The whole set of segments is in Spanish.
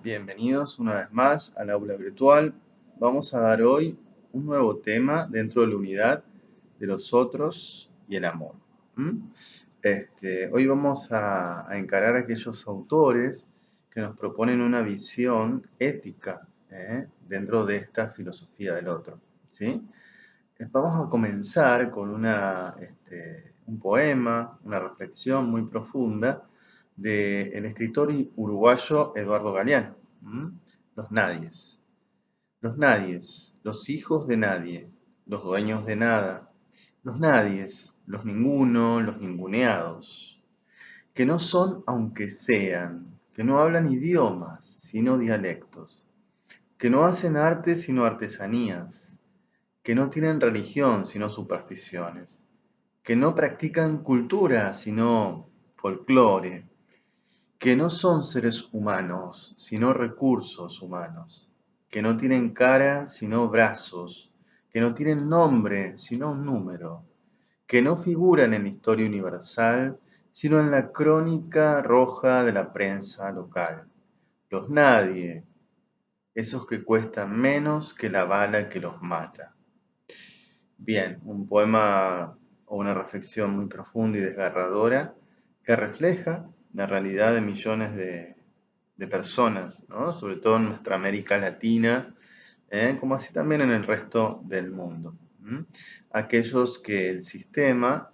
Bienvenidos una vez más al aula virtual. Vamos a dar hoy un nuevo tema dentro de la unidad de los otros y el amor. ¿Mm? Hoy vamos a encarar a aquellos autores que nos proponen una visión ética dentro de esta filosofía del otro. ¿Sí? Vamos a comenzar con un poema, una reflexión muy profunda del escritor uruguayo Eduardo Galeano. Los nadies. Los nadies, los hijos de nadie, los dueños de nada. Los nadies, los ninguno, los ninguneados. Que no son aunque sean, que no hablan idiomas, sino dialectos. Que no hacen arte sino artesanías, que no tienen religión sino supersticiones, que no practican cultura sino folclore, que no son seres humanos sino recursos humanos, que no tienen cara sino brazos, que no tienen nombre sino un número, que no figuran en la historia universal sino en la crónica roja de la prensa local. Los nadie, esos que cuestan menos que la bala que los mata. Bien, un poema o una reflexión muy profunda y desgarradora que refleja la realidad de millones de personas, ¿no? Sobre todo en nuestra América Latina, como así también en el resto del mundo. Aquellos que el sistema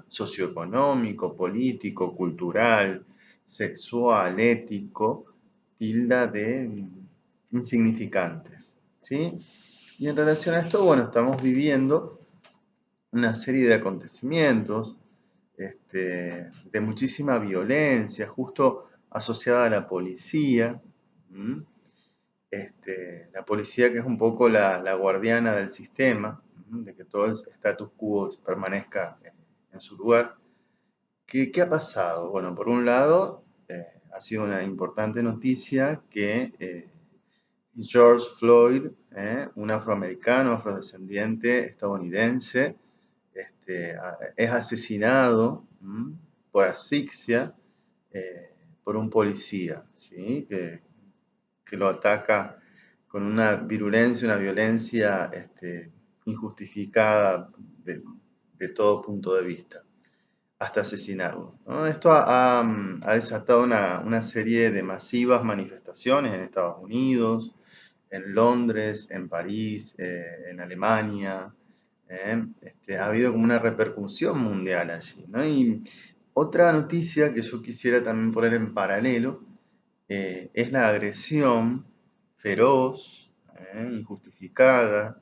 socioeconómico, político, cultural, sexual, ético, tilda de insignificantes, ¿sí? Y en relación a esto, bueno, estamos viviendo una serie de acontecimientos de muchísima violencia, justo asociada a la policía. ¿m? La policía que es un poco la guardiana del sistema, de que todo el status quo permanezca en su lugar. ¿Qué ha pasado? Bueno, por un lado, ha sido una importante noticia que George Floyd, un afroamericano, afrodescendiente estadounidense, es asesinado por asfixia por un policía, ¿sí? Que lo ataca con una virulencia, una violencia injustificada de todo punto de vista, hasta asesinarlo, ¿no? Esto ha desatado una serie de masivas manifestaciones en Estados Unidos, en Londres, en París, en Alemania. Ha habido como una repercusión mundial allí, ¿no? Y otra noticia que yo quisiera también poner en paralelo es la agresión feroz, injustificada,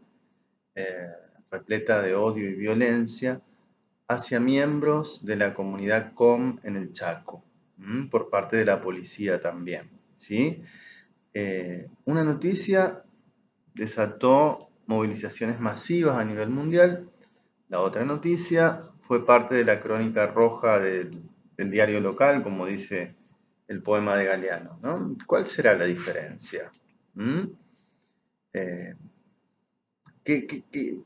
eh, repleta de odio y violencia hacia miembros de la comunidad COM en el Chaco, por parte de la policía también, ¿sí? Una noticia desató movilizaciones masivas a nivel mundial. La otra noticia fue parte de la crónica roja del diario local, como dice el poema de Galeano, ¿no? ¿Cuál será la diferencia? ¿Mm? Eh,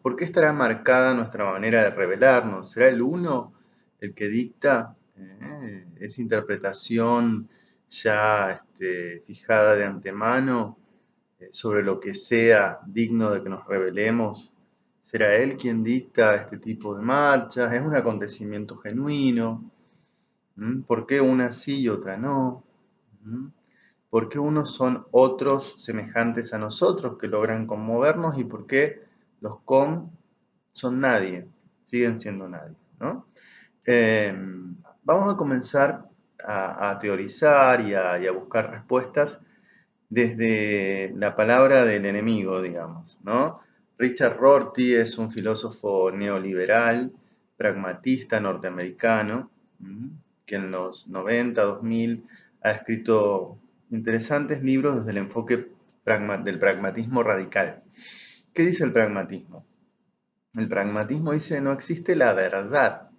por qué estará marcada nuestra manera de revelarnos? ¿Será el uno el que dicta esa interpretación ya fijada de antemano sobre lo que sea digno de que nos revelemos? ¿Será él quien dicta este tipo de marchas? ¿Es un acontecimiento genuino? ¿Por qué una sí y otra no? ¿Mm? ¿Por qué unos son otros semejantes a nosotros que logran conmovernos y por qué los con son nadie, siguen siendo nadie, ¿no? Eh, Vamos a comenzar a teorizar y a buscar respuestas desde la palabra del enemigo, digamos, ¿no? Richard Rorty es un filósofo neoliberal, pragmatista norteamericano, que en los 90, 2000 ha escrito interesantes libros desde el enfoque del pragmatismo radical. ¿Qué dice el pragmatismo? El pragmatismo dice no existe la verdad,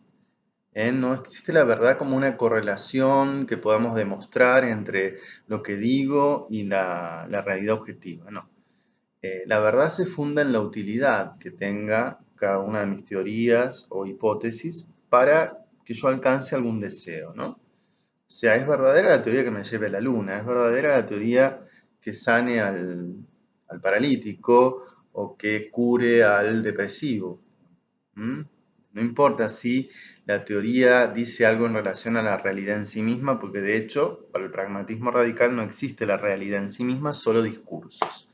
no existe la verdad como una correlación que podamos demostrar entre lo que digo y la realidad objetiva, no. La verdad se funda en la utilidad que tenga cada una de mis teorías o hipótesis para que yo alcance algún deseo, ¿no? sea, es verdadera la teoría que me lleve a la luna, es verdadera la teoría que sane al paralítico o que cure al depresivo. ¿Mm? No importa si la teoría dice algo en relación a la realidad en sí misma, porque de hecho, para el pragmatismo radical no existe la realidad en sí misma, solo discursos.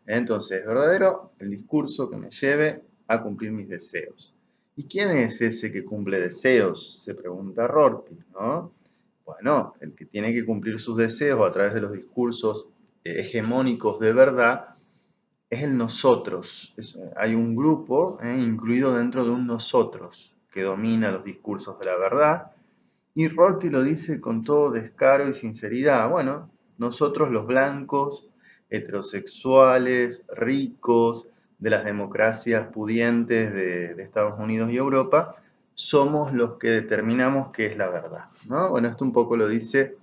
Entonces, es verdadero el discurso que me lleve a cumplir mis deseos. ¿Y quién es ese que cumple deseos? Se pregunta Rorty, ¿no? Bueno, el que tiene que cumplir sus deseos a través de los discursos hegemónicos de verdad es el nosotros. Hay un grupo incluido dentro de un nosotros que domina los discursos de la verdad. Y Rorty lo dice con todo descaro y sinceridad. Bueno, nosotros los blancos, heterosexuales, ricos, de las democracias pudientes de Estados Unidos y Europa, somos los que determinamos qué es la verdad, ¿no? Bueno, esto un poco lo dice,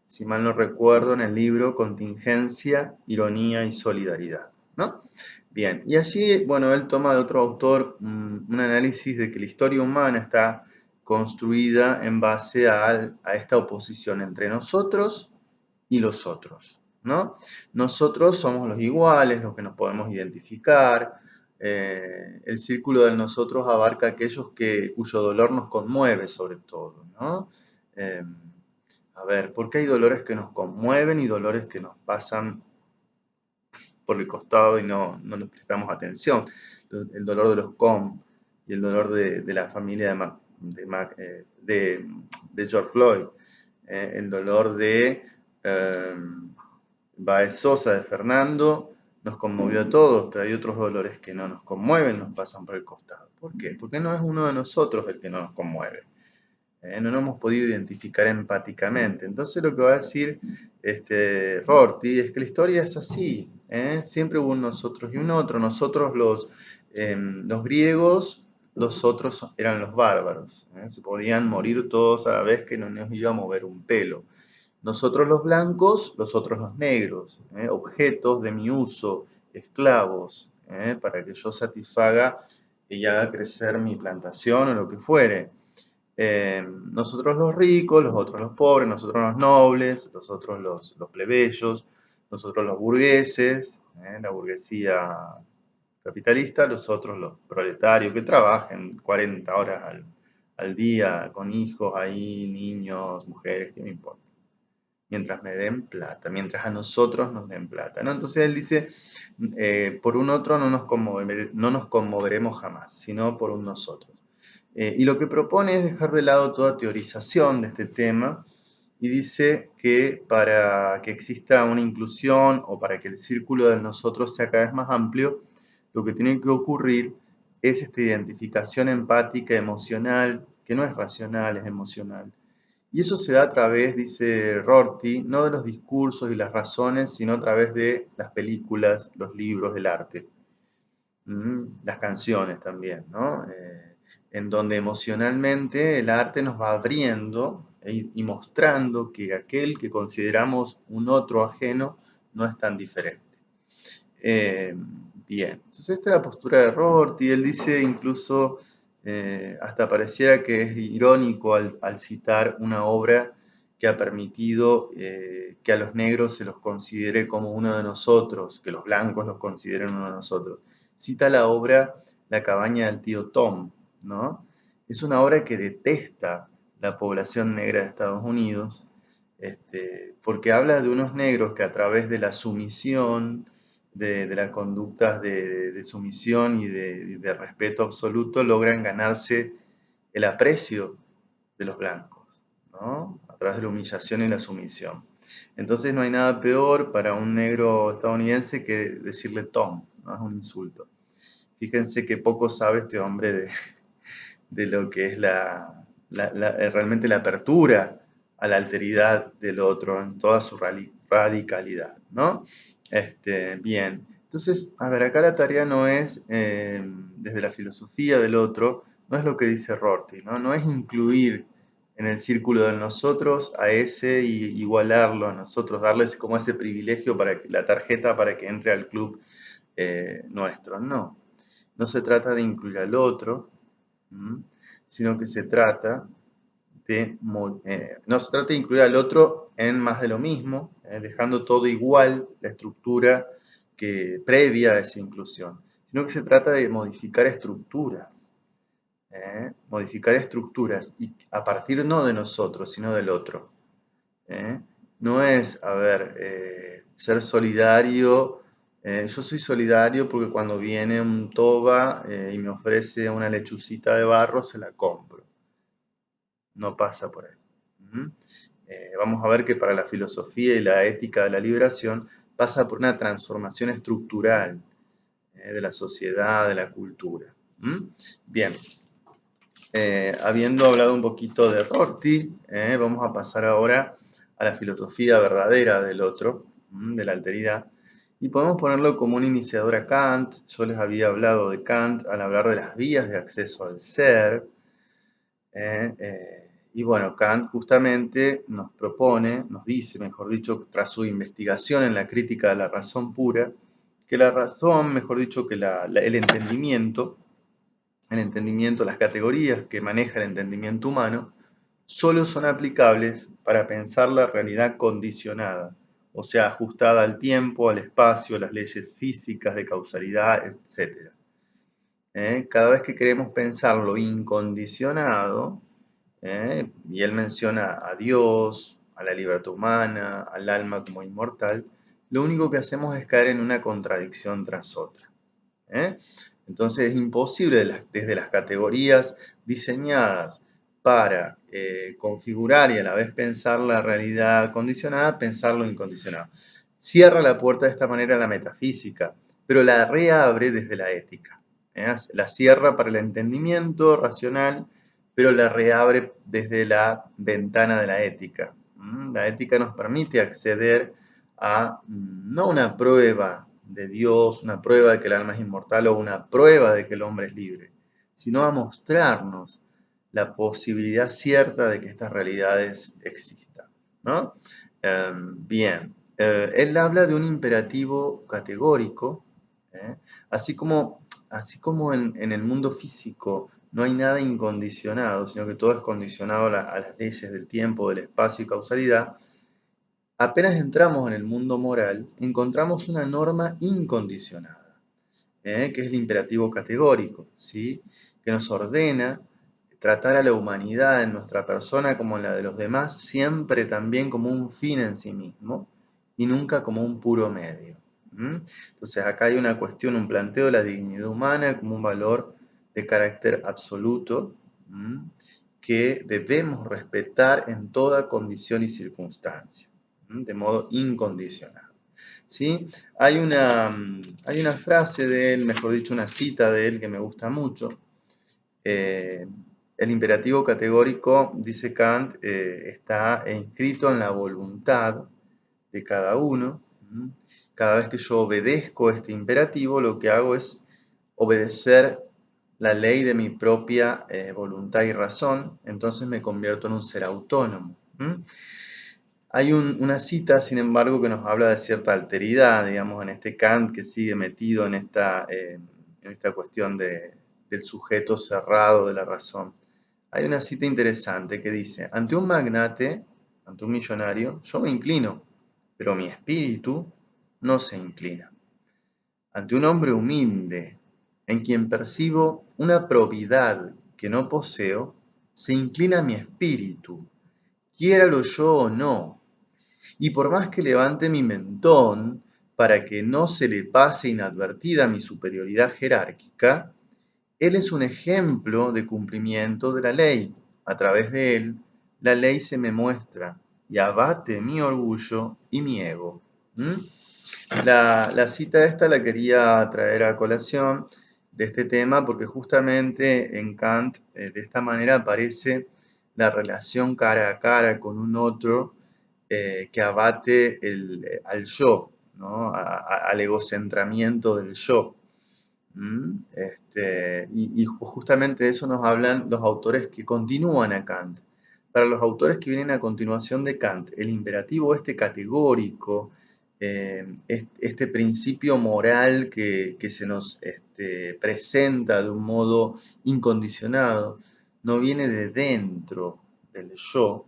si mal no recuerdo, en el libro Contingencia, Ironía y Solidaridad, ¿no? Bien, y allí, bueno, él toma de otro autor un análisis de que la historia humana está construida en base a esta oposición entre nosotros y los otros, ¿no? Nosotros somos los iguales, los que nos podemos identificar. El círculo de nosotros abarca aquellos cuyo dolor nos conmueve sobre todo, ¿no? Eh, a ver, ¿por qué hay dolores que nos conmueven y dolores que nos pasan por el costado y no nos prestamos atención? El dolor de los Com y el dolor de la familia de George Floyd, el dolor de Baez Sosa, de Fernando, nos conmovió a todos, pero hay otros dolores que no nos conmueven, nos pasan por el costado. ¿Por qué? Porque no es uno de nosotros el que no nos conmueve. No nos hemos podido identificar empáticamente. Entonces lo que va a decir Rorty es que la historia es así. Siempre hubo un nosotros y un otro. Nosotros los griegos, los otros eran los bárbaros. Se podían morir todos a la vez que no nos iba a mover un pelo. Nosotros los blancos, los otros los negros. Objetos de mi uso, esclavos, para que yo satisfaga y haga crecer mi plantación o lo que fuere. Nosotros los ricos, los otros los pobres, nosotros los nobles, los otros los plebeyos, nosotros los burgueses, la burguesía capitalista, los otros los proletarios que trabajen 40 horas al día con hijos ahí, niños, mujeres, ¿qué me importa? Mientras me den plata, mientras a nosotros nos den plata, ¿no? Entonces él dice, por un otro no nos conmoveremos jamás, sino por un nosotros. Y lo que propone es dejar de lado toda teorización de este tema y dice que para que exista una inclusión o para que el círculo de nosotros sea cada vez más amplio, lo que tiene que ocurrir es esta identificación empática, emocional, que no es racional, es emocional. Y eso se da a través, dice Rorty, no de los discursos y las razones, sino a través de las películas, los libros, el arte. Las canciones también, ¿no? En donde emocionalmente el arte nos va abriendo y mostrando que aquel que consideramos un otro ajeno no es tan diferente. Eh, Bien, entonces esta es la postura de Rorty. Él dice incluso, hasta pareciera que es irónico al citar una obra que ha permitido que a los negros se los considere como uno de nosotros, que los blancos los consideren uno de nosotros. Cita la obra La cabaña del tío Tom, ¿no? Es una obra que detesta la población negra de Estados Unidos, porque habla de unos negros que a través de la sumisión, de las conductas de sumisión y de respeto absoluto, logran ganarse el aprecio de los blancos, ¿no? A través de la humillación y la sumisión. Entonces no hay nada peor para un negro estadounidense que decirle Tom, ¿no? Es un insulto. Fíjense que poco sabe este hombre de lo que es realmente la apertura a la alteridad del otro en toda su radicalidad, ¿no? Bien, entonces, a ver, acá la tarea no es, desde la filosofía del otro, no es lo que dice Rorty, ¿no? No es incluir en el círculo de nosotros a ese y igualarlo a nosotros, darles como ese privilegio para la tarjeta para que entre al club nuestro, no. No se trata de incluir al otro, sino que se trata no se trata de incluir al otro en más de lo mismo, dejando todo igual, la estructura previa a esa inclusión, sino que se trata de modificar estructuras y a partir no de nosotros, sino del otro. No es, ser solidario. Yo soy solidario porque cuando viene un toba y me ofrece una lechucita de barro, se la compro. No pasa por ahí. Vamos a ver que para la filosofía y la ética de la liberación pasa por una transformación estructural de la sociedad, de la cultura. Bien, habiendo hablado un poquito de Rorty, vamos a pasar ahora a la filosofía verdadera del otro, de la alteridad, y podemos ponerlo como un iniciador a Kant. Yo les había hablado de Kant al hablar de las vías de acceso al ser, y bueno, Kant justamente nos dice, mejor dicho, tras su investigación en la crítica de la razón pura, que la razón, mejor dicho, que el entendimiento, las categorías que maneja el entendimiento humano, solo son aplicables para pensar la realidad condicionada, o sea, ajustada al tiempo, al espacio, a las leyes físicas de causalidad, etc. Cada vez que queremos pensar lo incondicionado, y él menciona a Dios, a la libertad humana, al alma como inmortal, lo único que hacemos es caer en una contradicción tras otra. Entonces es imposible desde las categorías diseñadas para configurar y a la vez pensar la realidad condicionada, pensar lo incondicionado. Cierra la puerta de esta manera a la metafísica, pero la reabre desde la ética. La cierra para el entendimiento racional, pero la reabre desde la ventana de la ética. La ética nos permite acceder a no una prueba de Dios, una prueba de que el alma es inmortal o una prueba de que el hombre es libre, sino a mostrarnos la posibilidad cierta de que estas realidades existan, ¿no? Bien, él habla de un imperativo categórico, así como en el mundo físico no hay nada incondicionado, sino que todo es condicionado a las leyes del tiempo, del espacio y causalidad. Apenas entramos en el mundo moral, encontramos una norma incondicionada, que es el imperativo categórico, ¿sí? Que nos ordena tratar a la humanidad en nuestra persona como en la de los demás, siempre también como un fin en sí mismo y nunca como un puro medio. Entonces acá hay una cuestión, un planteo de la dignidad humana como un valor de carácter absoluto, que debemos respetar en toda condición y circunstancia, de modo incondicional. ¿Sí? Hay una frase de él, mejor dicho, una cita de él que me gusta mucho. El imperativo categórico, dice Kant, está inscrito en la voluntad de cada uno. Cada vez que yo obedezco este imperativo, lo que hago es obedecer la ley de mi propia voluntad y razón, entonces me convierto en un ser autónomo. Hay una cita, sin embargo, que nos habla de cierta alteridad, digamos, en este Kant que sigue metido en esta cuestión del sujeto cerrado de la razón. Hay una cita interesante que dice, ante un magnate, ante un millonario, yo me inclino, pero mi espíritu no se inclina. Ante un hombre humilde, en quien percibo una probidad que no poseo, se inclina mi espíritu, quiéralo yo o no. Y por más que levante mi mentón para que no se le pase inadvertida mi superioridad jerárquica, él es un ejemplo de cumplimiento de la ley. A través de él, la ley se me muestra y abate mi orgullo y mi ego. La cita esta la quería traer a colación de este tema porque justamente en Kant de esta manera aparece la relación cara a cara con un otro que abate al yo, ¿no? Al egocentramiento del yo. Y justamente de eso nos hablan los autores que continúan a Kant. Para los autores que vienen a continuación de Kant, el imperativo categórico, este principio moral que se nos presenta de un modo incondicionado, no viene de dentro del yo,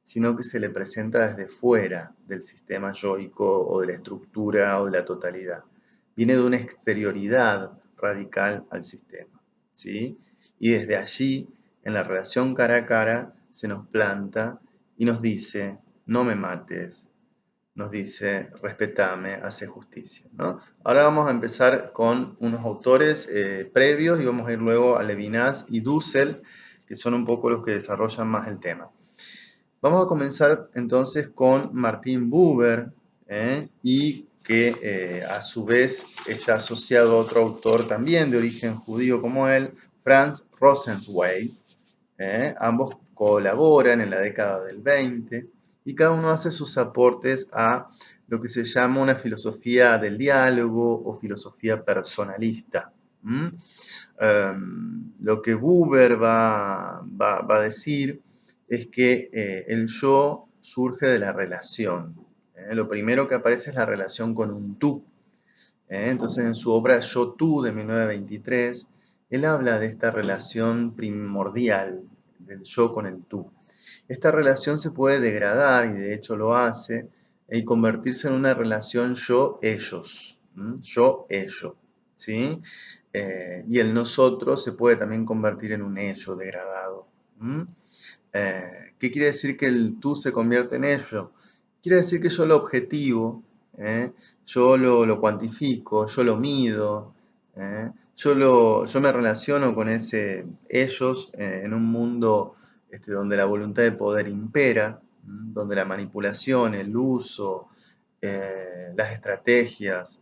sino que se le presenta desde fuera del sistema yoico o de la estructura o de la totalidad. Viene de una exterioridad radical al sistema, ¿sí? Y desde allí, en la relación cara a cara, se nos planta y nos dice, no me mates, nos dice, respetame, hace justicia, ¿no? Ahora vamos a empezar con unos autores previos y vamos a ir luego a Levinas y Dussel, que son un poco los que desarrollan más el tema. Vamos a comenzar entonces con Martin Buber, y que a su vez está asociado a otro autor también de origen judío como él, Franz Rosenzweig. Ambos colaboran en la década del 20 y cada uno hace sus aportes a lo que se llama una filosofía del diálogo o filosofía personalista. Lo que Buber va a decir es que el yo surge de la relación. Lo primero que aparece es la relación con un tú. Entonces, en su obra Yo-Tú de 1923, él habla de esta relación primordial del yo con el tú. Esta relación se puede degradar, y de hecho lo hace, y convertirse en una relación yo-ellos, yo-ello, ¿sí? Y el nosotros se puede también convertir en un ello degradado. ¿Qué quiere decir que el tú se convierte en ello? Quiere decir que yo lo objetivo, yo lo cuantifico, yo lo mido, yo me relaciono con ese ellos en un mundo donde la voluntad de poder impera, donde la manipulación, el uso, las estrategias,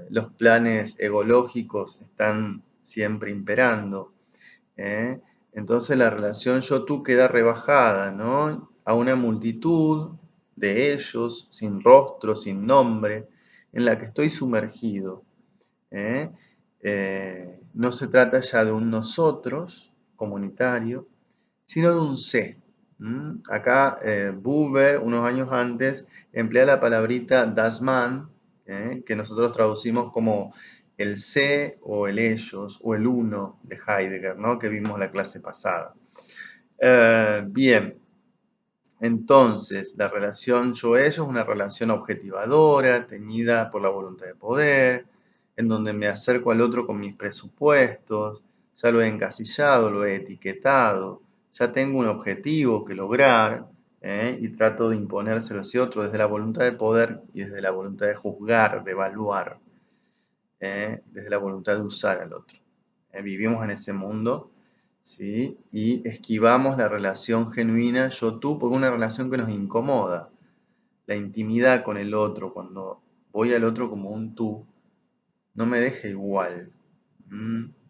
los planes egológicos están siempre imperando. ¿eh? Entonces la relación yo-tú queda rebajada, ¿no? A una multitud de ellos, sin rostro, sin nombre, en la que estoy sumergido. ¿eh? No se trata ya de un nosotros comunitario, sino de un sé. Acá Buber, unos años antes, emplea la palabrita das Man, que nosotros traducimos como el sé o el ellos o el uno de Heidegger, ¿no? Que vimos la clase pasada. Bien, entonces la relación yo-ellos es una relación objetivadora, teñida por la voluntad de poder, en donde me acerco al otro con mis presupuestos, ya lo he encasillado, lo he etiquetado, ya tengo un objetivo que lograr, y trato de imponérselo hacia otro desde la voluntad de poder y desde la voluntad de juzgar, de evaluar, desde la voluntad de usar al otro. Vivimos en ese mundo, ¿sí? Y esquivamos la relación genuina yo-tú porque es una relación que nos incomoda. La intimidad con el otro, cuando voy al otro como un tú, no me deja igual.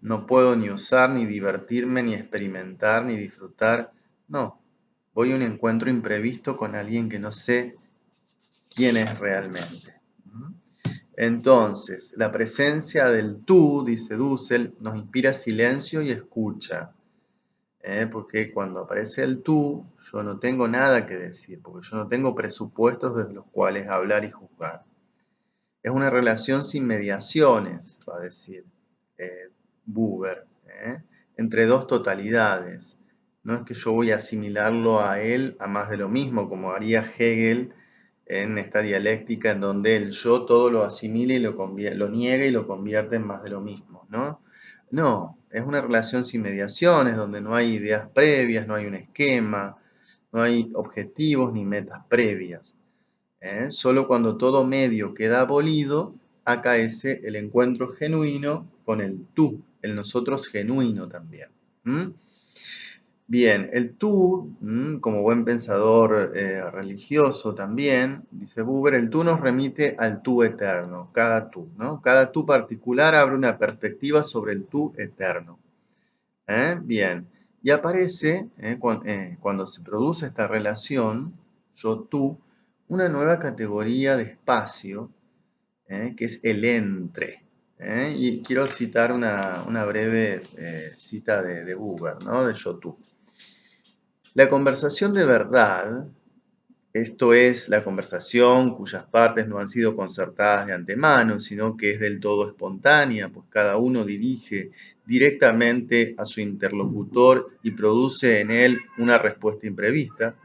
No puedo ni usar, ni divertirme, ni experimentar, ni disfrutar. No, voy a un encuentro imprevisto con alguien que no sé quién es realmente. Entonces, la presencia del tú, dice Dussel, nos inspira silencio y escucha. Porque cuando aparece el tú, yo no tengo nada que decir, porque yo no tengo presupuestos desde los cuales hablar y juzgar. Es una relación sin mediaciones, va a decir Buber, entre dos totalidades. No es que yo voy a asimilarlo a él a más de lo mismo, como haría Hegel en esta dialéctica en donde el yo todo lo asimila y lo niega y lo convierte en más de lo mismo, ¿no? No, es una relación sin mediaciones, donde no hay ideas previas, no hay un esquema, no hay objetivos ni metas previas. Solo cuando todo medio queda abolido, acaece el encuentro genuino con el tú, el nosotros genuino también. Bien, el tú, como buen pensador religioso también, dice Buber, el tú nos remite al tú eterno, cada tú, ¿no? Cada tú particular abre una perspectiva sobre el tú eterno. Bien, y aparece, cuando se produce esta relación, yo-tú, una nueva categoría de espacio, que es el entre. Y quiero citar una breve cita de Buber, ¿no? De yo-tú. La conversación de verdad Esto es la conversación cuyas partes no han sido concertadas de antemano, sino que es del todo espontánea, pues cada uno dirige directamente a su interlocutor y produce en él una respuesta imprevista.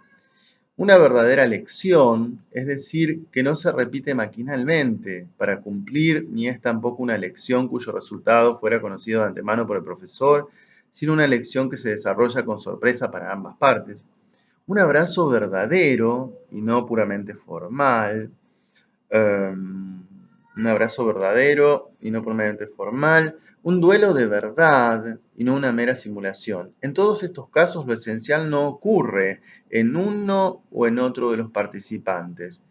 Una verdadera lección, es decir, que no se repite maquinalmente para cumplir, ni es tampoco una lección cuyo resultado fuera conocido de antemano por el profesor, sino una lección que se desarrolla con sorpresa para ambas partes. Un abrazo verdadero y no puramente formal, un abrazo verdadero y no puramente formal, un duelo de verdad y no una mera simulación. En todos estos casos lo esencial no ocurre en uno o en otro de los participantes,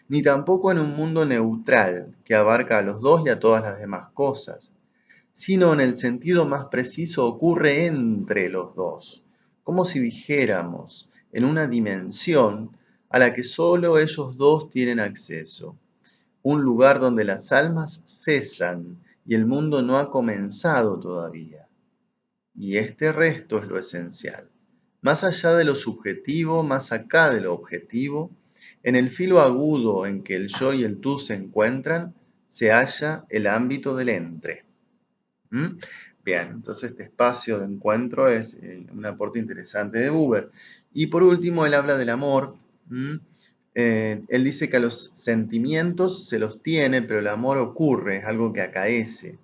ni tampoco en un mundo neutral que abarca a los dos y a todas las demás cosas, sino en el sentido más preciso ocurre entre los dos, como si dijéramos, en una dimensión a la que solo ellos dos tienen acceso, un lugar donde las almas cesan y el mundo no ha comenzado todavía. Y este resto es lo esencial. Más allá de lo subjetivo, más acá de lo objetivo, en el filo agudo en que el yo y el tú se encuentran, se halla el ámbito del entre. ¿Mm? Bien, entonces este espacio de encuentro es un aporte interesante de Buber. Y por último, él habla del amor. ¿Mm? Él dice que a los sentimientos se los tiene, pero el amor ocurre, es algo que acaece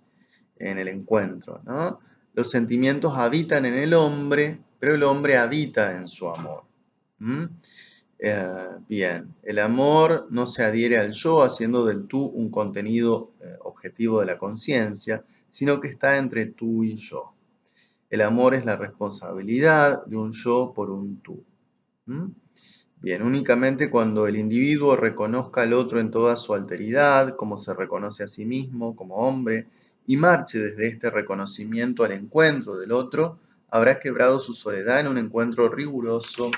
en el encuentro, ¿no? Los sentimientos habitan en el hombre, pero el hombre habita en su amor. ¿Mm? Bien, el amor no se adhiere al yo haciendo del tú un contenido objetivo de la conciencia, sino que está entre tú y yo. El amor es la responsabilidad de un yo por un tú. ¿Mm? Bien, únicamente cuando el individuo reconozca al otro en toda su alteridad, como se reconoce a sí mismo como hombre, y marche desde este reconocimiento al encuentro del otro, habrá quebrado su soledad en un encuentro riguroso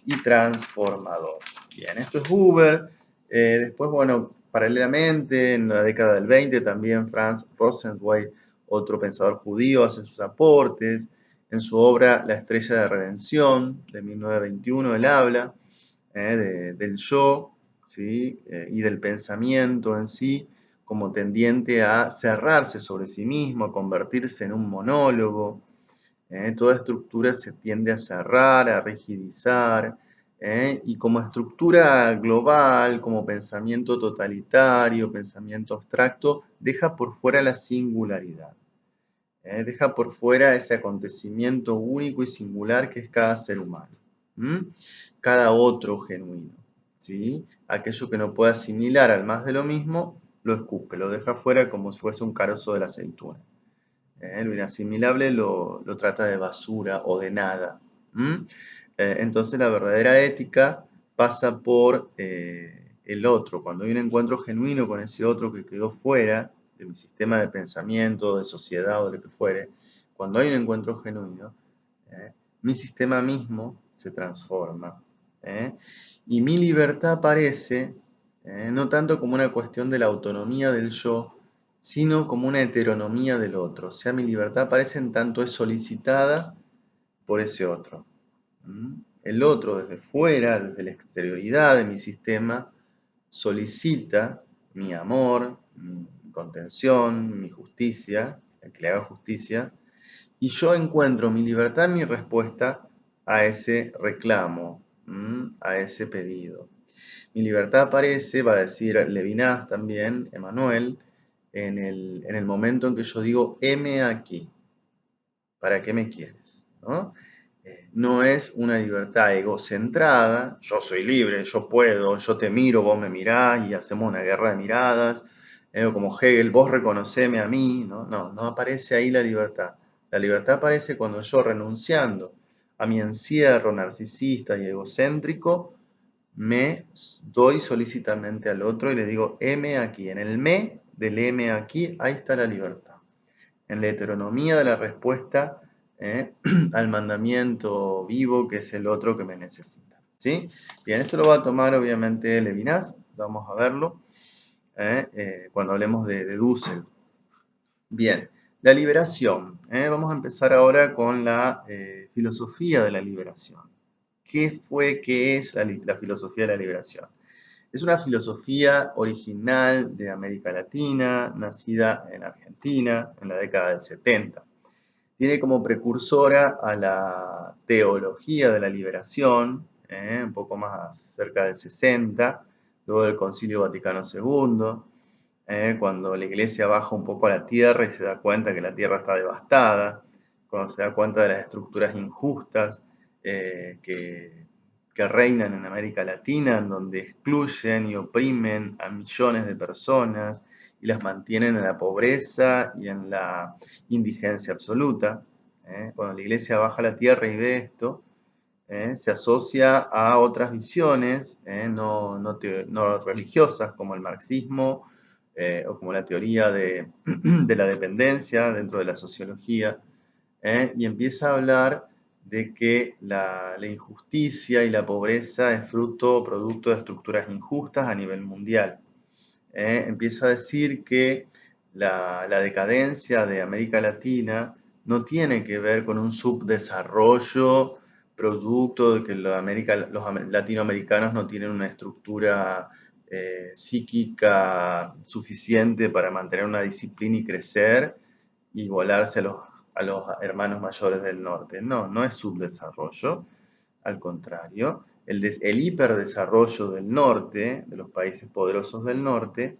y transformador. Bien, esto es Buber. Después, bueno, paralelamente, en la década del 20 también Franz Rosenzweig, otro pensador judío, hace sus aportes. En su obra La estrella de redención, de 1921, él habla del yo, ¿sí? Y del pensamiento en sí, como tendiente a cerrarse sobre sí mismo, a convertirse en un monólogo. Toda estructura se tiende a cerrar, a rigidizar, y como estructura global, como pensamiento totalitario, pensamiento abstracto, deja por fuera la singularidad. Deja por fuera ese acontecimiento único y singular que es cada ser humano. Cada otro genuino. ¿Sí? Aquello que no puede asimilar al más de lo mismo, lo escupe, lo deja fuera como si fuese un carozo de la aceituna. Lo inasimilable lo trata de basura o de nada. Entonces la verdadera ética pasa por el otro. Cuando hay un encuentro genuino con ese otro que quedó fuera de mi sistema de pensamiento, de sociedad o de lo que fuere, cuando hay un encuentro genuino, mi sistema mismo se transforma. Y mi libertad aparece no tanto como una cuestión de la autonomía del yo, sino como una heteronomía del otro. O sea, mi libertad aparece en tanto es solicitada por ese otro. El otro desde fuera, desde la exterioridad de mi sistema, solicita mi amor, mi contención, mi justicia, el que le haga justicia, y yo encuentro mi libertad en mi respuesta a ese reclamo, a ese pedido. Mi libertad aparece, va a decir Levinas también, Emmanuel, en el momento en que yo digo, heme aquí, ¿para qué me quieres? ¿No? No es una libertad egocentrada, yo soy libre, yo puedo, yo te miro, vos me mirás y hacemos una guerra de miradas, o como Hegel, vos reconoceme a mí, ¿no? No, no aparece ahí la libertad. La libertad aparece cuando yo, renunciando a mi encierro narcisista y egocéntrico, me doy solícitamente al otro y le digo, heme aquí. En el me del heme aquí, ahí está la libertad. En la heteronomía de la respuesta al mandamiento vivo que es el otro que me necesita. ¿Sí? Bien, esto lo va a tomar obviamente Levinas, vamos a verlo cuando hablemos de Dussel. Bien, la liberación. Vamos a empezar ahora con la filosofía de la liberación. qué es la filosofía de la liberación? Es una filosofía original de América Latina, nacida en Argentina en la década del 70. Tiene como precursora a la teología de la liberación, un poco más cerca del 60, luego del Concilio Vaticano II, cuando la iglesia baja un poco a la tierra y se da cuenta que la tierra está devastada, cuando se da cuenta de las estructuras injustas que reinan en América Latina, en donde excluyen y oprimen a millones de personas y las mantienen en la pobreza y en la indigencia absoluta. Cuando la iglesia baja a la tierra y ve esto, se asocia a otras visiones no religiosas como el marxismo o como la teoría de la dependencia dentro de la sociología, y empieza a hablar de que la injusticia y la pobreza es fruto o producto de estructuras injustas a nivel mundial. Empieza a decir que la decadencia de América Latina no tiene que ver con un subdesarrollo producto de que los latinoamericanos no tienen una estructura psíquica suficiente para mantener una disciplina y crecer y volarse a los hermanos mayores del norte. No, no es subdesarrollo, al contrario, el hiperdesarrollo del norte, de los países poderosos del norte,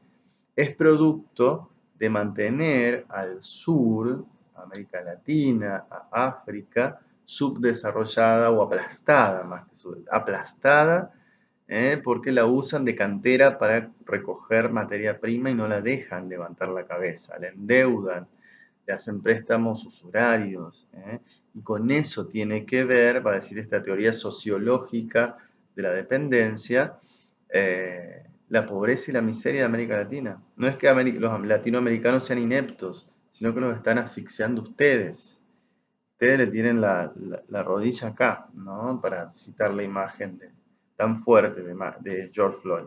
es producto de mantener al sur, a América Latina, a África, subdesarrollada o aplastada, más que aplastada, porque la usan de cantera para recoger materia prima y no la dejan levantar la cabeza, la endeudan, le hacen préstamos usurarios, y con eso tiene que ver, va a decir esta teoría sociológica de la dependencia, la pobreza y la miseria de América Latina. No es que los latinoamericanos sean ineptos, sino que los están asfixiando ustedes. Ustedes le tienen la rodilla acá, ¿no? Para citar la imagen tan fuerte de George Floyd.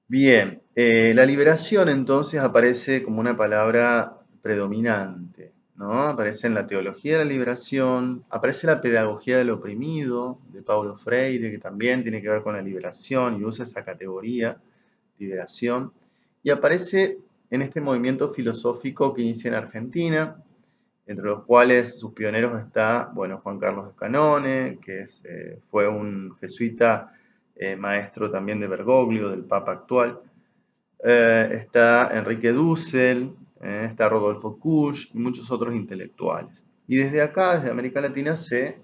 Bien, la liberación entonces aparece como una palabra predominante, ¿no? Aparece en la teología de la liberación, aparece la pedagogía del oprimido de Paulo Freire, que también tiene que ver con la liberación y usa esa categoría, liberación, y aparece en este movimiento filosófico que inicia en Argentina, entre los cuales sus pioneros está, bueno, Juan Carlos Escanone, que fue un jesuita maestro también de Bergoglio, del Papa actual. Está Enrique Dussel, está Rodolfo Kusch y muchos otros intelectuales. Y desde acá, desde América Latina, se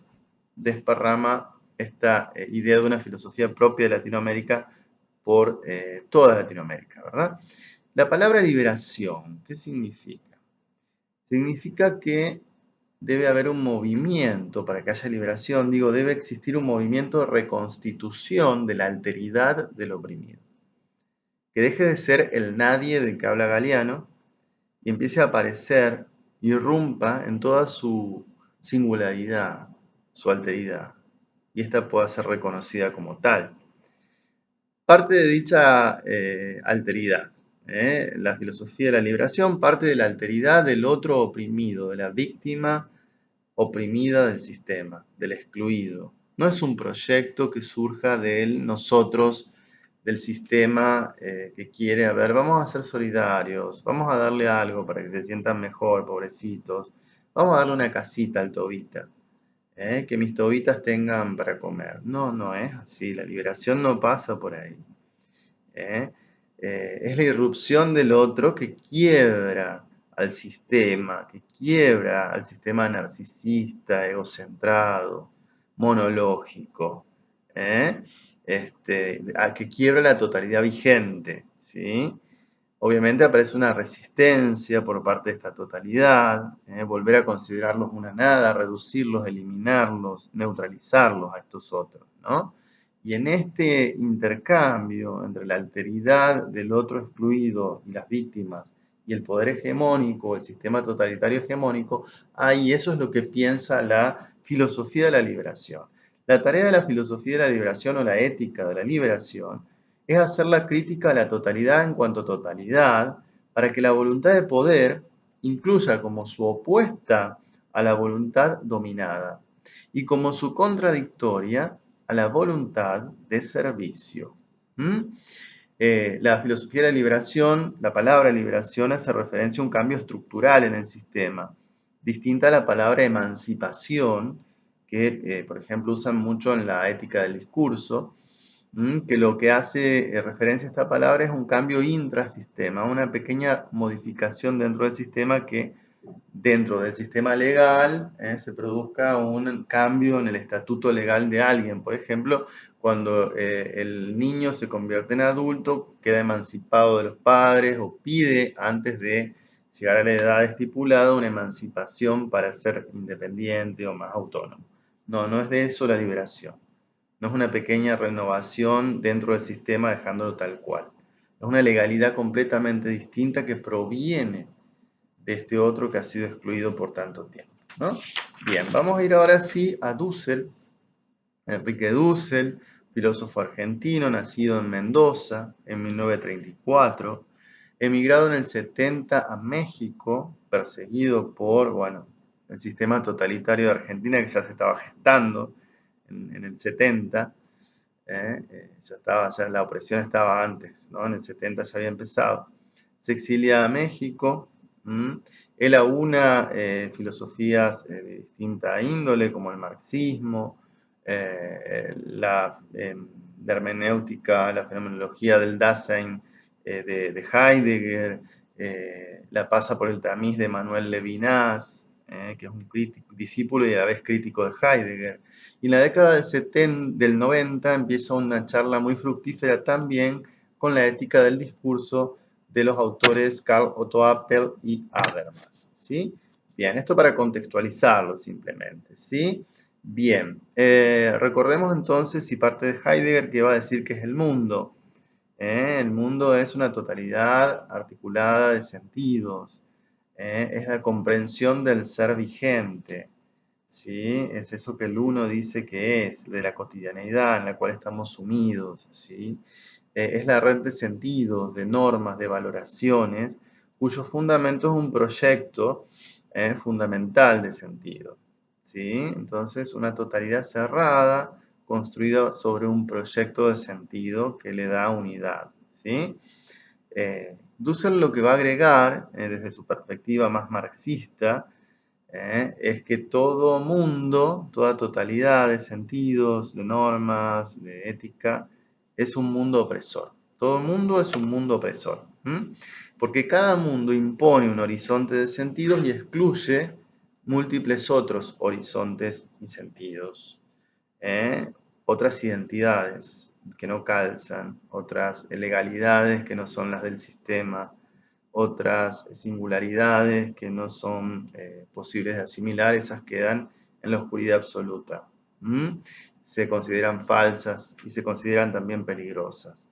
desparrama esta idea de una filosofía propia de Latinoamérica por toda Latinoamérica, ¿verdad? La palabra liberación, ¿qué significa? Significa que debe haber un movimiento para que haya liberación, digo, debe existir un movimiento de reconstitución de la alteridad del oprimido. Que deje de ser el nadie del que habla Galeano y empiece a aparecer, irrumpa en toda su singularidad, su alteridad, y esta pueda ser reconocida como tal. Parte de dicha alteridad, la filosofía de la liberación, parte de la alteridad del otro oprimido, de la víctima oprimida del sistema, del excluido. No es un proyecto que surja del nosotros, del sistema que quiere, a ver, vamos a ser solidarios, vamos a darle algo para que se sientan mejor, pobrecitos, vamos a darle una casita al tobita, que mis tobitas tengan para comer. No, no es así, la liberación no pasa por ahí. Es la irrupción del otro que quiebra al sistema, que quiebra al sistema narcisista, egocentrado, monológico, que quiebra la totalidad vigente, ¿sí? Obviamente aparece una resistencia por parte de esta totalidad, volver a considerarlos una nada, reducirlos, eliminarlos, neutralizarlos a estos otros, ¿no? Y en este intercambio entre la alteridad del otro excluido y las víctimas y el poder hegemónico, el sistema totalitario hegemónico, ahí eso es lo que piensa la filosofía de la liberación. La tarea de la filosofía de la liberación o la ética de la liberación es hacer la crítica a la totalidad en cuanto a totalidad, para que la voluntad de poder incluya como su opuesta a la voluntad dominada. y como su contradictoria a la voluntad de servicio. La filosofía de la liberación, la palabra liberación hace referencia a un cambio estructural en el sistema, distinta a la palabra emancipación, que por ejemplo usan mucho en la ética del discurso, que lo que hace referencia a esta palabra es un cambio intrasistema, una pequeña modificación dentro del sistema que dentro del sistema legal se produzca un cambio en el estatuto legal de alguien. Por ejemplo, cuando el niño se convierte en adulto, queda emancipado de los padres o pide antes de llegar a la edad estipulada una emancipación para ser independiente o más autónomo. No, no es de eso la liberación. No es una pequeña renovación dentro del sistema dejándolo tal cual. Es una legalidad completamente distinta que proviene de este otro que ha sido excluido por tanto tiempo, ¿no? Bien, vamos a ir ahora sí a Dussel, Enrique Dussel, filósofo argentino, nacido en Mendoza en 1934, emigrado en el 70 a México, perseguido por, bueno, el sistema totalitario de Argentina que ya se estaba gestando en el 70, ya la opresión estaba antes, ¿no? En el 70 ya había empezado. Se exilia a México. Él aúna filosofías de distinta índole, como el marxismo, la hermenéutica, la fenomenología del Dasein de Heidegger, la pasa por el tamiz de Manuel Levinas, que es un discípulo y a la vez crítico de Heidegger. Y en la década del 90 empieza una charla muy fructífera también con la ética del discurso de los autores Karl Otto Appel y Habermas, ¿sí? Bien, esto para contextualizarlo simplemente, ¿sí? Bien, recordemos entonces, y parte de Heidegger, que va a decir que es el mundo. El mundo es una totalidad articulada de sentidos, es la comprensión del ser vigente, ¿sí? Es eso que el uno dice que es, de la cotidianeidad en la cual estamos sumidos, ¿sí? Es la red de sentidos, de normas, de valoraciones, cuyo fundamento es un proyecto fundamental de sentido, ¿sí? Entonces, una totalidad cerrada, construida sobre un proyecto de sentido que le da unidad, ¿sí? Dussel lo que va a agregar, desde su perspectiva más marxista, es que todo mundo, toda totalidad de sentidos, de normas, de ética, es un mundo opresor. Todo mundo es un mundo opresor. Porque cada mundo impone un horizonte de sentidos y excluye múltiples otros horizontes y sentidos. Otras identidades que no calzan, otras legalidades que no son las del sistema, otras singularidades que no son posibles de asimilar, esas quedan en la oscuridad absoluta. Se consideran falsas y se consideran también peligrosas.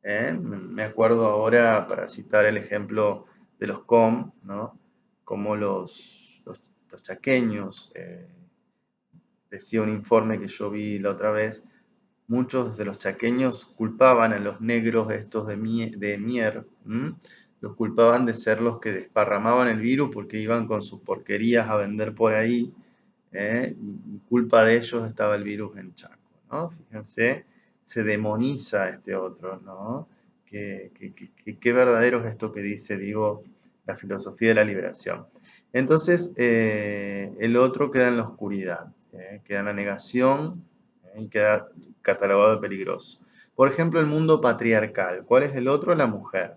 Me acuerdo ahora, para citar el ejemplo de los COM, ¿no? Como los chaqueños, decía un informe que yo vi la otra vez, muchos de los chaqueños culpaban a los negros estos de Mier, los culpaban de ser los que desparramaban el virus porque iban con sus porquerías a vender por ahí, y culpa de ellos estaba el virus en Chaco, ¿no? Fíjense, se demoniza a este otro, ¿no? Qué verdadero es esto que dice, digo, la filosofía de la liberación. Entonces, el otro queda en la oscuridad, queda en la negación, y queda catalogado de peligroso. Por ejemplo, el mundo patriarcal. ¿Cuál es el otro? La mujer.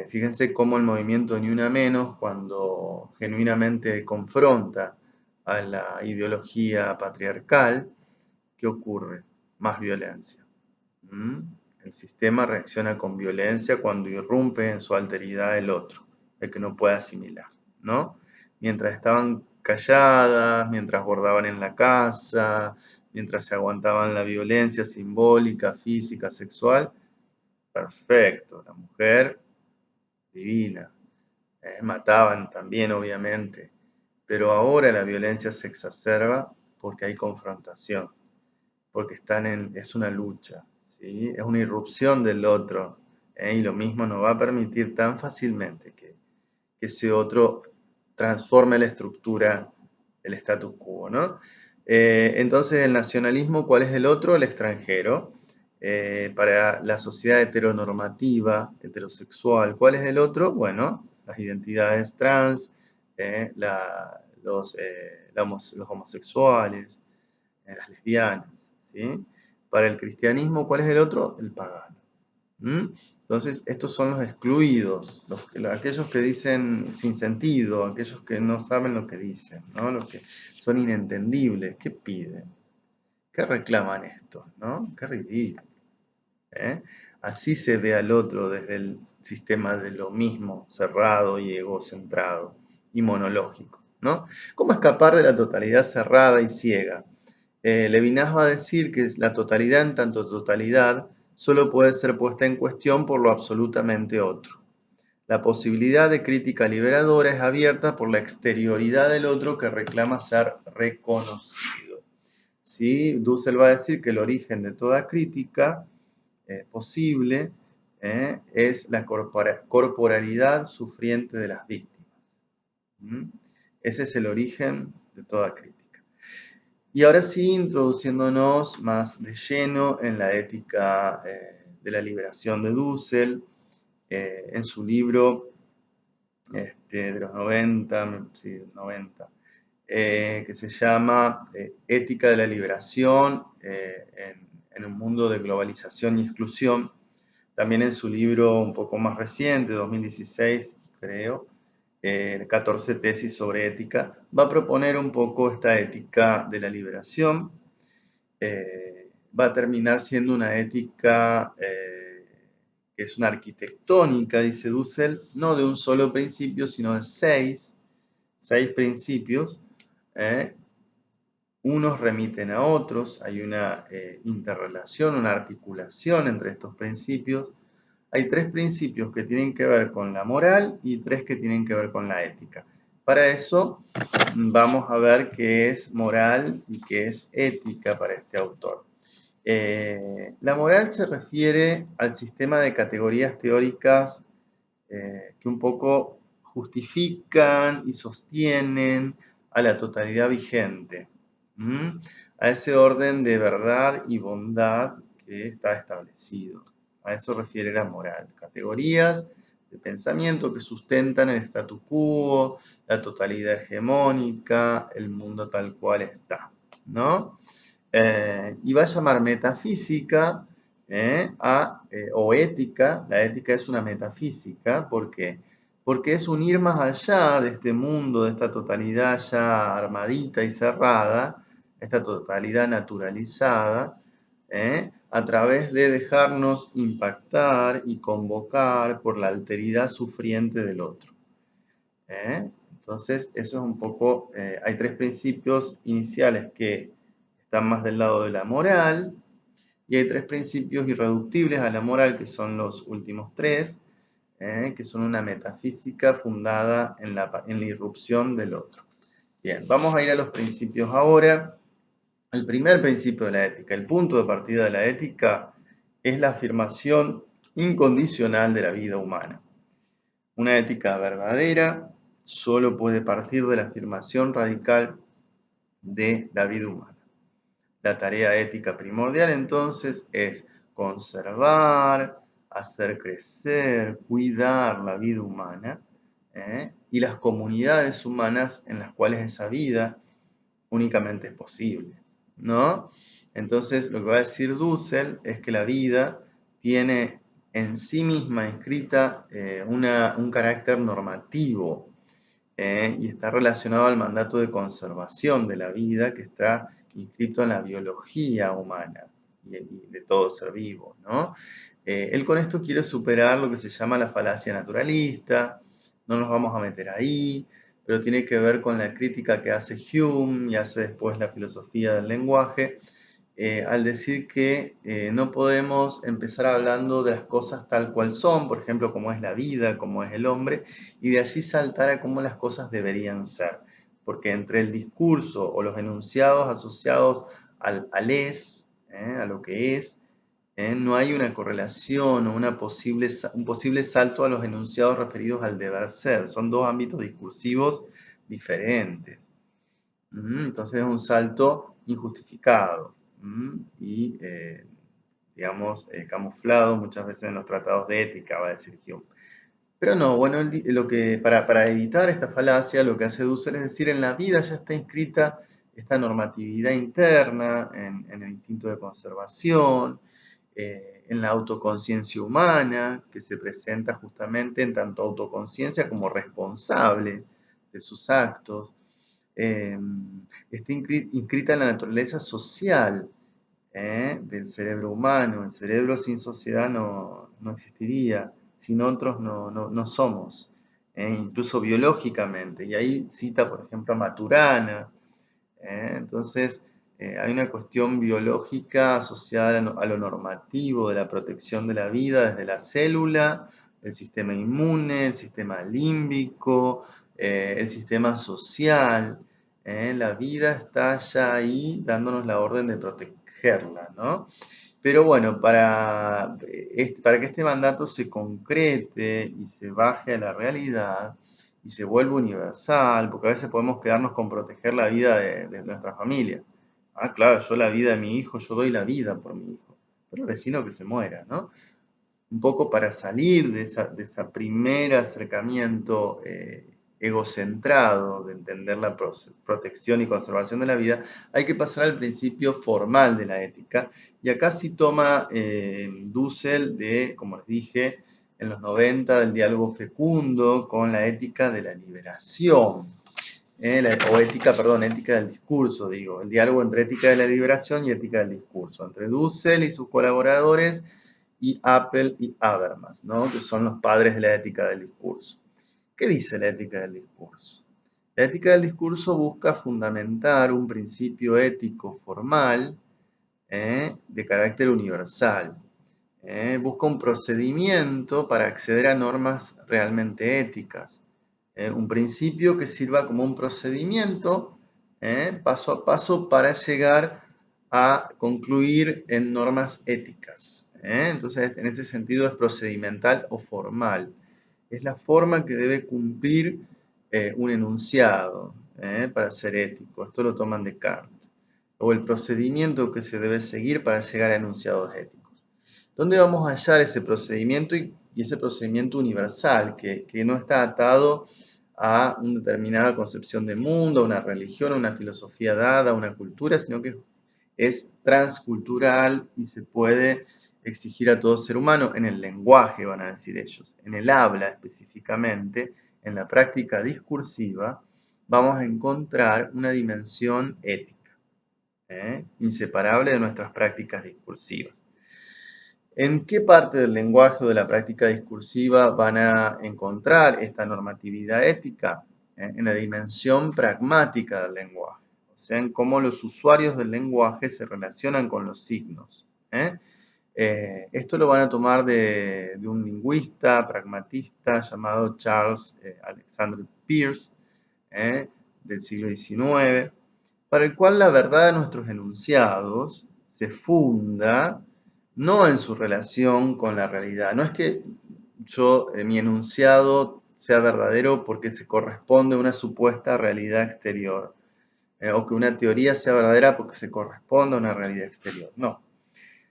Fíjense cómo el movimiento Ni Una Menos, cuando genuinamente confronta a la ideología patriarcal, ¿qué ocurre? Más violencia. El sistema reacciona con violencia cuando irrumpe en su alteridad el otro, el que no puede asimilar, ¿no? Mientras estaban calladas, mientras bordaban en la casa, mientras se aguantaban la violencia simbólica, física, sexual, perfecto, la mujer divina, mataban también obviamente, pero ahora la violencia se exacerba porque hay confrontación, porque es una lucha, ¿sí? Es una irrupción del otro, y lo mismo no va a permitir tan fácilmente que ese otro transforme la estructura el status quo, ¿no? Entonces, el nacionalismo, ¿cuál es el otro? El extranjero. Para la sociedad heteronormativa, heterosexual, ¿cuál es el otro? Bueno, las identidades trans, los homosexuales, las lesbianas, ¿sí? Para el cristianismo, ¿cuál es el otro? El pagano. ¿Mm? Entonces, estos son los excluidos, aquellos que dicen sin sentido, aquellos que no saben lo que dicen, ¿no? Los que son inentendibles. ¿Qué piden? ¿Qué reclaman estos? ¿No? Qué ridículo. ¿Eh? Así se ve al otro desde el sistema de lo mismo, cerrado y egocentrado y monológico, ¿no? ¿Cómo escapar de la totalidad cerrada y ciega? Levinas va a decir que la totalidad en tanto totalidad solo puede ser puesta en cuestión por lo absolutamente otro. La posibilidad de crítica liberadora es abierta por la exterioridad del otro que reclama ser reconocido. ¿Sí? Dussel va a decir que el origen de toda crítica posible es la corporalidad sufriente de las víctimas. ¿Mm? Ese es el origen de toda crítica. Y ahora sí, introduciéndonos más de lleno en la ética de la liberación de Dussel, en su libro de los 90, sí, 90 que se llama Ética de la liberación en un mundo de globalización y exclusión. También en su libro un poco más reciente, 2016, creo, 14 tesis sobre ética, va a proponer un poco esta ética de la liberación. Va a terminar siendo una ética que es una arquitectónica, dice Dussel, no de un solo principio, sino de seis principios. Unos remiten a otros, hay una interrelación, una articulación entre estos principios. Hay tres principios que tienen que ver con la moral y tres que tienen que ver con la ética. Para eso vamos a ver qué es moral y qué es ética para este autor. La moral se refiere al sistema de categorías teóricas que un poco justifican y sostienen a la totalidad vigente, a ese orden de verdad y bondad que está establecido. A eso refiere la moral. Categorías de pensamiento que sustentan el statu quo, la totalidad hegemónica, el mundo tal cual está, ¿no? Y va a llamar metafísica o ética. La ética es una metafísica, ¿por qué? Porque es un ir más allá de este mundo, de esta totalidad ya armadita y cerrada, esta totalidad naturalizada, a través de dejarnos impactar y convocar por la alteridad sufriente del otro. Entonces, eso es un poco, hay tres principios iniciales que están más del lado de la moral, y hay tres principios irreductibles a la moral, que son los últimos tres, que son una metafísica fundada en la irrupción del otro. Bien, vamos a ir a los principios ahora. El primer principio de la ética, el punto de partida de la ética, es la afirmación incondicional de la vida humana. Una ética verdadera solo puede partir de la afirmación radical de la vida humana. La tarea ética primordial entonces es conservar, hacer crecer, cuidar la vida humana y las comunidades humanas en las cuales esa vida únicamente es posible, ¿no? Entonces, lo que va a decir Dussel es que la vida tiene en sí misma inscrita un carácter normativo y está relacionado al mandato de conservación de la vida que está inscrito en la biología humana y de todo ser vivo, ¿no? Él con esto quiere superar lo que se llama la falacia naturalista, no nos vamos a meter ahí, pero tiene que ver con la crítica que hace Hume y hace después la filosofía del lenguaje, al decir que no podemos empezar hablando de las cosas tal cual son, por ejemplo, como es la vida, como es el hombre, y de allí saltar a cómo las cosas deberían ser. Porque entre el discurso o los enunciados asociados al es, a lo que es, no hay una correlación o un posible salto a los enunciados referidos al deber ser. Son dos ámbitos discursivos diferentes. Entonces es un salto injustificado y, digamos, camuflado muchas veces en los tratados de ética, va a decir Hume. Pero no, bueno, para evitar esta falacia, lo que hace Dussel es decir, en la vida ya está inscrita esta normatividad interna, en el instinto de conservación, en la autoconciencia humana, que se presenta justamente en tanto autoconciencia como responsable de sus actos. eh, Está inscrita en la naturaleza social del cerebro humano. El cerebro sin sociedad no existiría, sin otros no somos, incluso biológicamente. Y ahí cita, por ejemplo, a Maturana. Entonces, hay una cuestión biológica asociada a lo normativo de la protección de la vida desde la célula, el sistema inmune, el sistema límbico, el sistema social. La vida está ya ahí dándonos la orden de protegerla, ¿no? Pero bueno, para que este mandato se concrete y se baje a la realidad y se vuelva universal, porque a veces podemos quedarnos con proteger la vida de nuestra familia. Ah, claro, yo la vida de mi hijo, yo doy la vida por mi hijo, pero el vecino que se muera, ¿no? Un poco para salir de ese primer acercamiento egocentrado de entender la protección y conservación de la vida, hay que pasar al principio formal de la ética. Y acá sí toma Dussel como les dije, en los 90, del diálogo fecundo con la ética de la liberación. Ética del discurso, digo, el diálogo entre ética de la liberación y ética del discurso, entre Dussel y sus colaboradores y Apple y Habermas, ¿no? Que son los padres de la ética del discurso. ¿Qué dice la ética del discurso? La ética del discurso busca fundamentar un principio ético formal de carácter universal. Busca un procedimiento para acceder a normas realmente éticas. Un principio que sirva como un procedimiento paso a paso para llegar a concluir en normas éticas. Entonces, en ese sentido es procedimental o formal. Es la forma que debe cumplir un enunciado para ser ético. Esto lo toman de Kant. O el procedimiento que se debe seguir para llegar a enunciados éticos. ¿Dónde vamos a hallar ese procedimiento y ese procedimiento universal que no está atado a una determinada concepción de mundo, a una religión, a una filosofía dada, a una cultura, sino que es transcultural y se puede exigir a todo ser humano en el lenguaje, van a decir ellos, en el habla específicamente, en la práctica discursiva, vamos a encontrar una dimensión ética, inseparable de nuestras prácticas discursivas. ¿En qué parte del lenguaje o de la práctica discursiva van a encontrar esta normatividad ética? En la dimensión pragmática del lenguaje, o sea, en cómo los usuarios del lenguaje se relacionan con los signos. Esto lo van a tomar de un lingüista pragmatista llamado Charles Alexander Peirce, del siglo XIX, para el cual la verdad de nuestros enunciados se funda no en su relación con la realidad. No es que mi enunciado sea verdadero porque se corresponde a una supuesta realidad exterior, o que una teoría sea verdadera porque se corresponde a una realidad exterior. No.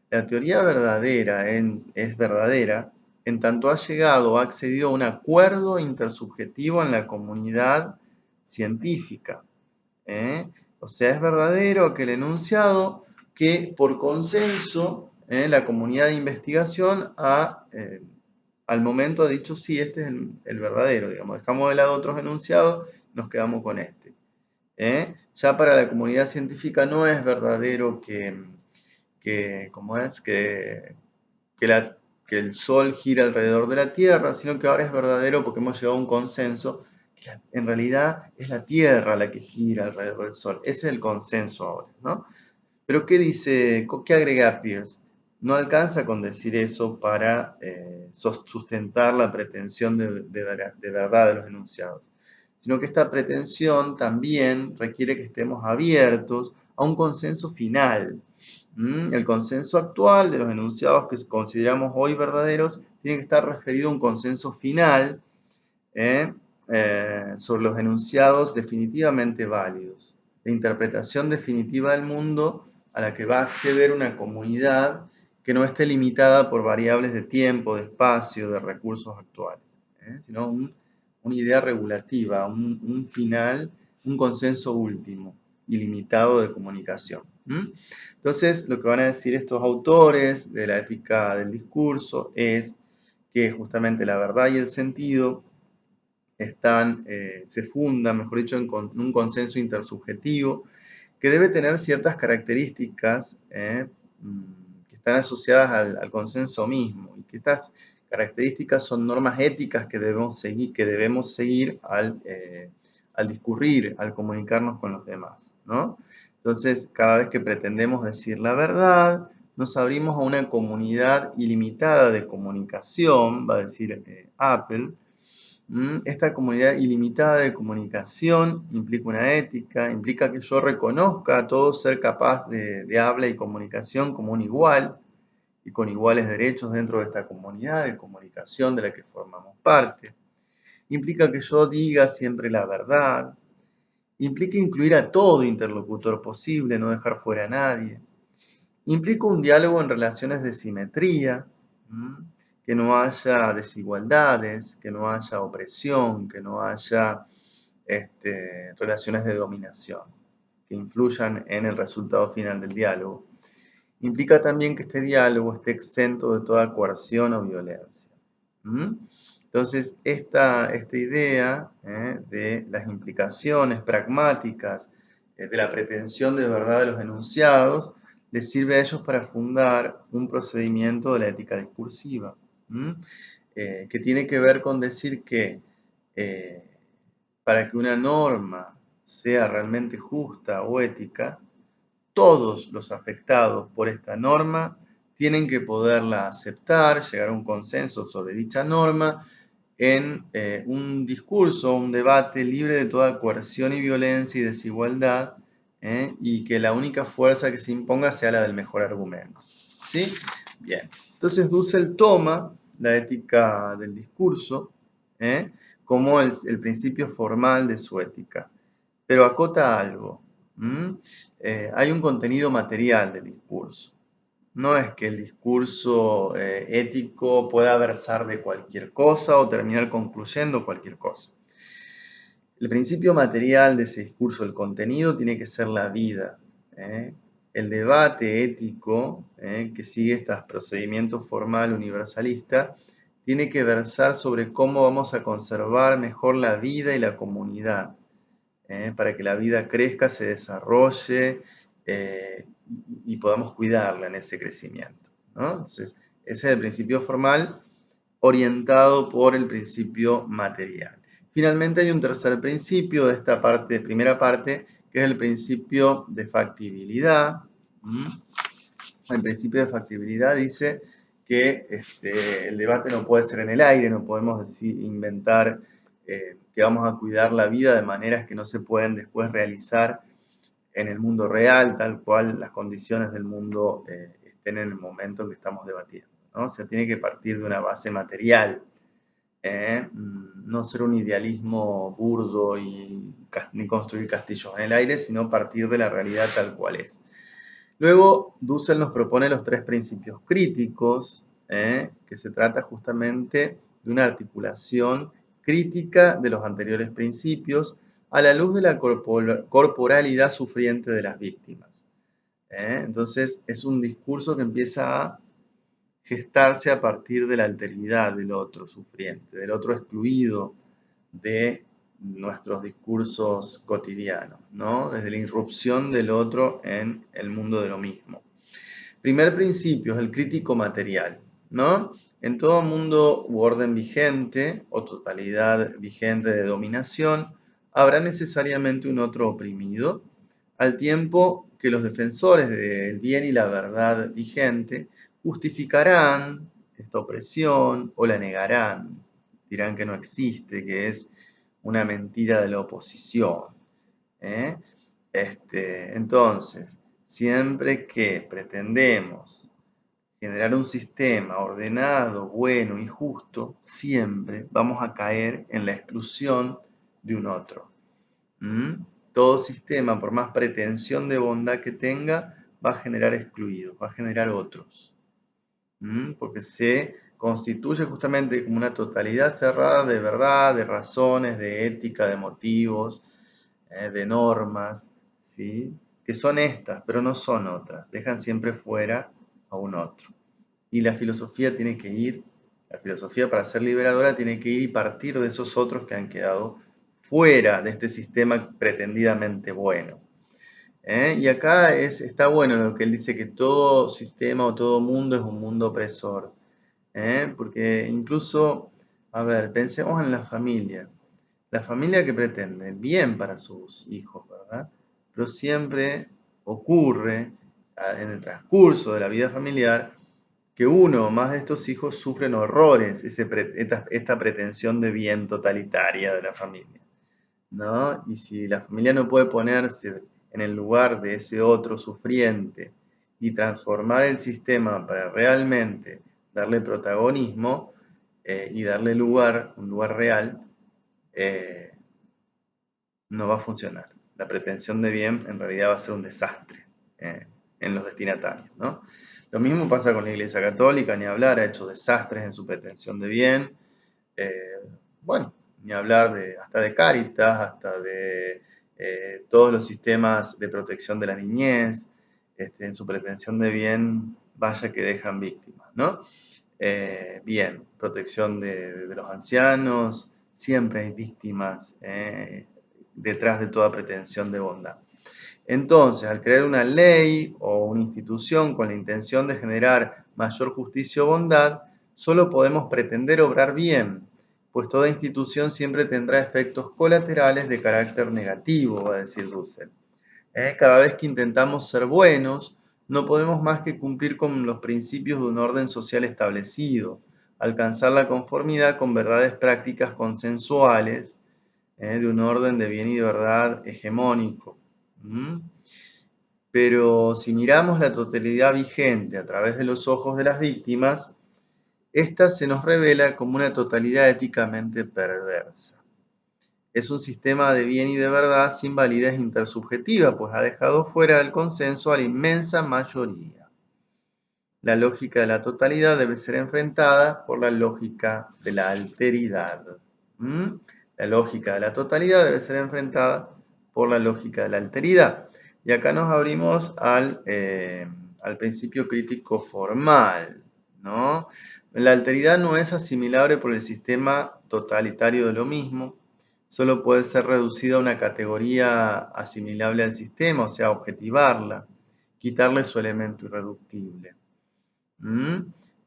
La teoría verdadera es verdadera en tanto ha llegado o ha accedido a un acuerdo intersubjetivo en la comunidad científica. ¿eh? O sea, es verdadero que el enunciado que por consenso la comunidad de investigación al momento ha dicho sí, este es el verdadero, digamos, dejamos de lado otros enunciados, nos quedamos con este. Ya para la comunidad científica no es verdadero ¿cómo es? Que, que el Sol gira alrededor de la Tierra, sino que ahora es verdadero porque hemos llegado a un consenso que en realidad es la Tierra la que gira alrededor del Sol. Ese es el consenso ahora, ¿no? Pero ¿qué dice, qué agrega Peirce? No alcanza con decir eso para sustentar la pretensión de verdad de los enunciados, sino que esta pretensión también requiere que estemos abiertos a un consenso final. El consenso actual de los enunciados que consideramos hoy verdaderos tiene que estar referido a un consenso final sobre los enunciados definitivamente válidos. la interpretación definitiva del mundo a la que va a acceder una comunidad que no esté limitada por variables de tiempo, de espacio, de recursos actuales, sino una idea regulativa, un final, un consenso último, ilimitado de comunicación. Entonces, lo que van a decir estos autores de la ética del discurso es que justamente la verdad y el sentido se fundan, mejor dicho, en un consenso intersubjetivo que debe tener ciertas características que están asociadas al consenso mismo, y que estas características son normas éticas que debemos seguir al discurrir, al comunicarnos con los demás, ¿no? Entonces, cada vez que pretendemos decir la verdad, nos abrimos a una comunidad ilimitada de comunicación, va a decir Apple. Esta comunidad ilimitada de comunicación implica una ética, implica que yo reconozca a todo ser capaz de habla y comunicación como un igual y con iguales derechos dentro de esta comunidad de comunicación de la que formamos parte. Implica que yo diga siempre la verdad. Implica incluir a todo interlocutor posible, no dejar fuera a nadie. Implica un diálogo en relaciones de simetría, que no haya desigualdades, que no haya opresión, que no haya relaciones de dominación que influyan en el resultado final del diálogo. Implica también que este diálogo esté exento de toda coerción o violencia. Entonces, esta idea de las implicaciones pragmáticas de la pretensión de verdad de los enunciados les sirve a ellos para fundar un procedimiento de la ética discursiva, que tiene que ver con decir que para que una norma sea realmente justa o ética, todos los afectados por esta norma tienen que poderla aceptar, llegar a un consenso sobre dicha norma en un discurso, un debate libre de toda coerción y violencia y desigualdad, y que la única fuerza que se imponga sea la del mejor argumento. ¿Sí? Bien. Entonces Dussel toma la ética del discurso como el principio formal de su ética, pero acota algo. Hay un contenido material del discurso. No es que el discurso ético pueda versar de cualquier cosa o terminar concluyendo cualquier cosa. El principio material de ese discurso, el contenido, tiene que ser la vida. El debate ético que sigue estos procedimientos formal universalista tiene que versar sobre cómo vamos a conservar mejor la vida y la comunidad, para que la vida crezca, se desarrolle y podamos cuidarla en ese crecimiento, ¿no? Entonces, ese es el principio formal orientado por el principio material. Finalmente hay un tercer principio de esta primera parte, que es el principio de factibilidad. El principio de factibilidad dice que el debate no puede ser en el aire, no podemos inventar que vamos a cuidar la vida de maneras que no se pueden después realizar en el mundo real, tal cual las condiciones del mundo estén en el momento en que estamos debatiendo, ¿no? O sea, tiene que partir de una base material, no ser un idealismo burdo ni construir castillos en el aire, sino partir de la realidad tal cual es. Luego, Dussel nos propone los tres principios críticos, que se trata justamente de una articulación crítica de los anteriores principios a la luz de la corporalidad sufriente de las víctimas. Entonces, es un discurso que empieza a gestarse a partir de la alteridad del otro sufriente, del otro excluido de nuestros discursos cotidianos, ¿no? Desde la irrupción del otro en el mundo de lo mismo. Primer principio es el crítico material, ¿no? En todo mundo u orden vigente o totalidad vigente de dominación, habrá necesariamente un otro oprimido, al tiempo que los defensores del bien y la verdad vigente justificarán esta opresión o la negarán, dirán que no existe, que es una mentira de la oposición. Entonces, siempre que pretendemos generar un sistema ordenado, bueno y justo, siempre vamos a caer en la exclusión de un otro. todo sistema, por más pretensión de bondad que tenga, va a generar excluidos, va a generar otros. Porque se constituye justamente como una totalidad cerrada de verdad, de razones, de ética, de motivos, de normas, ¿sí? Que son estas, pero no son otras. Dejan siempre fuera a un otro. Y la filosofía la filosofía para ser liberadora tiene que ir y partir de esos otros que han quedado fuera de este sistema pretendidamente bueno. Y acá está bueno lo que él dice, que todo sistema o todo mundo es un mundo opresor. Porque incluso, a ver, pensemos en la familia. La familia que pretende el bien para sus hijos, ¿verdad? Pero siempre ocurre en el transcurso de la vida familiar que uno o más de estos hijos sufren horrores, esta pretensión de bien totalitaria de la familia, ¿no? Y si la familia no puede ponerse en el lugar de ese otro sufriente y transformar el sistema para realmente darle protagonismo y darle un lugar real, eh, no va a funcionar. La pretensión de bien en realidad va a ser un desastre en los destinatarios, ¿no? Lo mismo pasa con la Iglesia Católica, ni hablar, ha hecho desastres en su pretensión de bien. Eh, bueno, ni hablar hasta de Cáritas, hasta de todos los sistemas de protección de la niñez, en su pretensión de bien, vaya que dejan víctimas, ¿no? Bien, protección de los ancianos, siempre hay víctimas detrás de toda pretensión de bondad. Entonces, al crear una ley o una institución con la intención de generar mayor justicia o bondad, solo podemos pretender obrar bien, pues toda institución siempre tendrá efectos colaterales de carácter negativo, va a decir Dussel. Cada vez que intentamos ser buenos, no podemos más que cumplir con los principios de un orden social establecido, alcanzar la conformidad con verdades prácticas consensuales, de un orden de bien y de verdad hegemónico. Pero si miramos la totalidad vigente a través de los ojos de las víctimas, esta se nos revela como una totalidad éticamente perversa. Es un sistema de bien y de verdad sin validez intersubjetiva, pues ha dejado fuera del consenso a la inmensa mayoría. La lógica de la totalidad debe ser enfrentada por la lógica de la alteridad. La lógica de la totalidad debe ser enfrentada por la lógica de la alteridad. Y acá nos abrimos al principio crítico formal, ¿no? La alteridad no es asimilable por el sistema totalitario de lo mismo, solo puede ser reducida a una categoría asimilable al sistema, o sea, objetivarla, quitarle su elemento irreductible.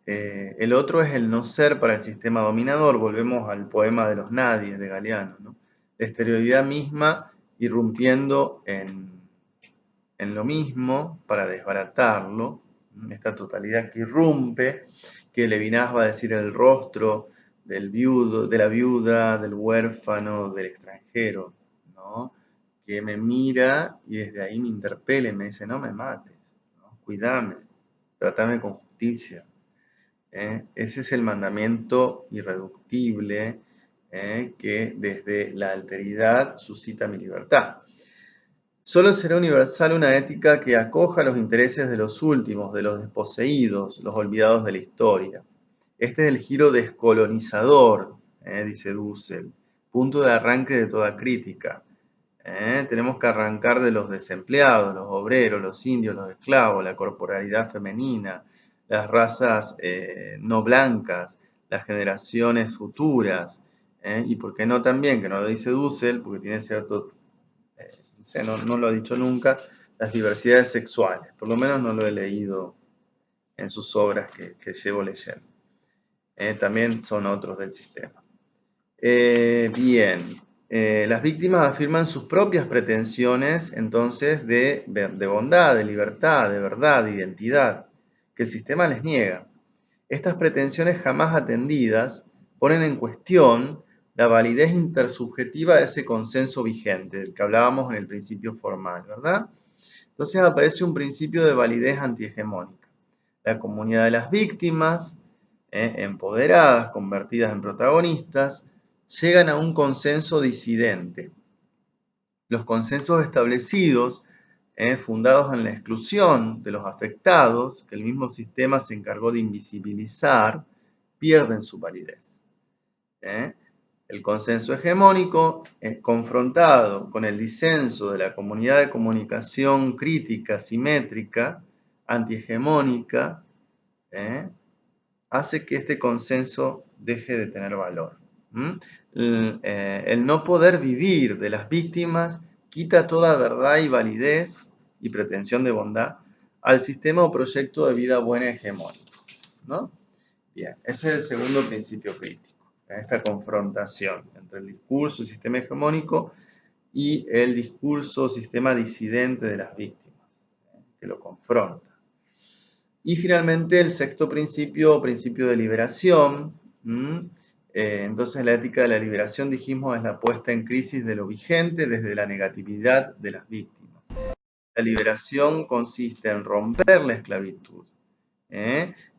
El otro es el no ser para el sistema dominador. Volvemos al poema de los nadies de Galeano, ¿no? La exterioridad misma irrumpiendo en lo mismo para desbaratarlo. Esta totalidad que irrumpe, que Levinas va a decir el rostro del viudo, de la viuda, del huérfano, del extranjero, ¿no? Que me mira y desde ahí me interpela y me dice, no me mates, ¿no? Cuídame, tratame con justicia. Ese es el mandamiento irreductible que desde la alteridad suscita mi libertad. Solo será universal una ética que acoja los intereses de los últimos, de los desposeídos, los olvidados de la historia. Este es el giro descolonizador, dice Dussel, punto de arranque de toda crítica. Tenemos que arrancar de los desempleados, los obreros, los indios, los esclavos, la corporalidad femenina, las razas no blancas, las generaciones futuras, y por qué no también, que no lo dice Dussel, porque tiene cierto, no lo ha dicho nunca, las diversidades sexuales, por lo menos no lo he leído en sus obras que llevo leyendo. También son otros del sistema. Bien. Las víctimas afirman sus propias pretensiones, entonces, de bondad, de libertad, de verdad, de identidad, que el sistema les niega. Estas pretensiones jamás atendidas ponen en cuestión la validez intersubjetiva de ese consenso vigente, del que hablábamos en el principio formal, ¿verdad? Entonces aparece un principio de validez antihegemónica. La comunidad de las víctimas, empoderadas, convertidas en protagonistas, llegan a un consenso disidente. Los consensos establecidos, fundados en la exclusión de los afectados, que el mismo sistema se encargó de invisibilizar, pierden su validez. El consenso hegemónico, confrontado con el disenso de la comunidad de comunicación crítica, simétrica, antihegemónica, hace que este consenso deje de tener valor. El no poder vivir de las víctimas quita toda verdad y validez y pretensión de bondad al sistema o proyecto de vida buena hegemónico, ¿no? Bien, ese es el segundo principio crítico, esta confrontación entre el discurso y sistema hegemónico y el discurso sistema disidente de las víctimas, que lo confronta. Y finalmente el sexto principio, principio de liberación. Entonces la ética de la liberación, dijimos, es la puesta en crisis de lo vigente desde la negatividad de las víctimas. La liberación consiste en romper la esclavitud,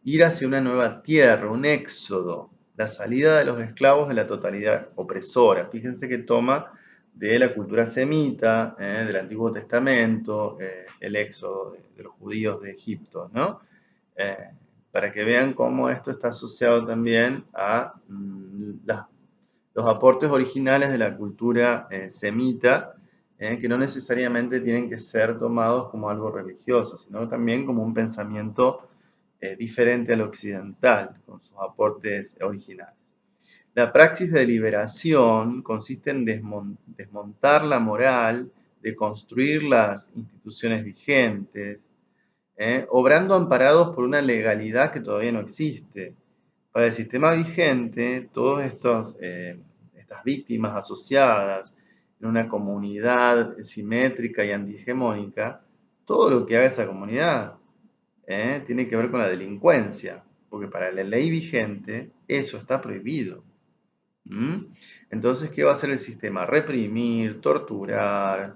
ir hacia una nueva tierra, un éxodo, la salida de los esclavos de la totalidad opresora. Fíjense que toma de la cultura semita, del Antiguo Testamento, el éxodo de los judíos de Egipto, ¿no? Para que vean cómo esto está asociado también a los aportes originales de la cultura semita, que no necesariamente tienen que ser tomados como algo religioso, sino también como un pensamiento diferente al occidental, con sus aportes originales. La praxis de liberación consiste en desmontar la moral, de construir las instituciones vigentes, obrando amparados por una legalidad que todavía no existe. Para el sistema vigente, todas estas víctimas asociadas en una comunidad simétrica y antihegemónica, todo lo que haga esa comunidad tiene que ver con la delincuencia, porque para la ley vigente eso está prohibido. Entonces, ¿qué va a hacer el sistema? Reprimir, torturar,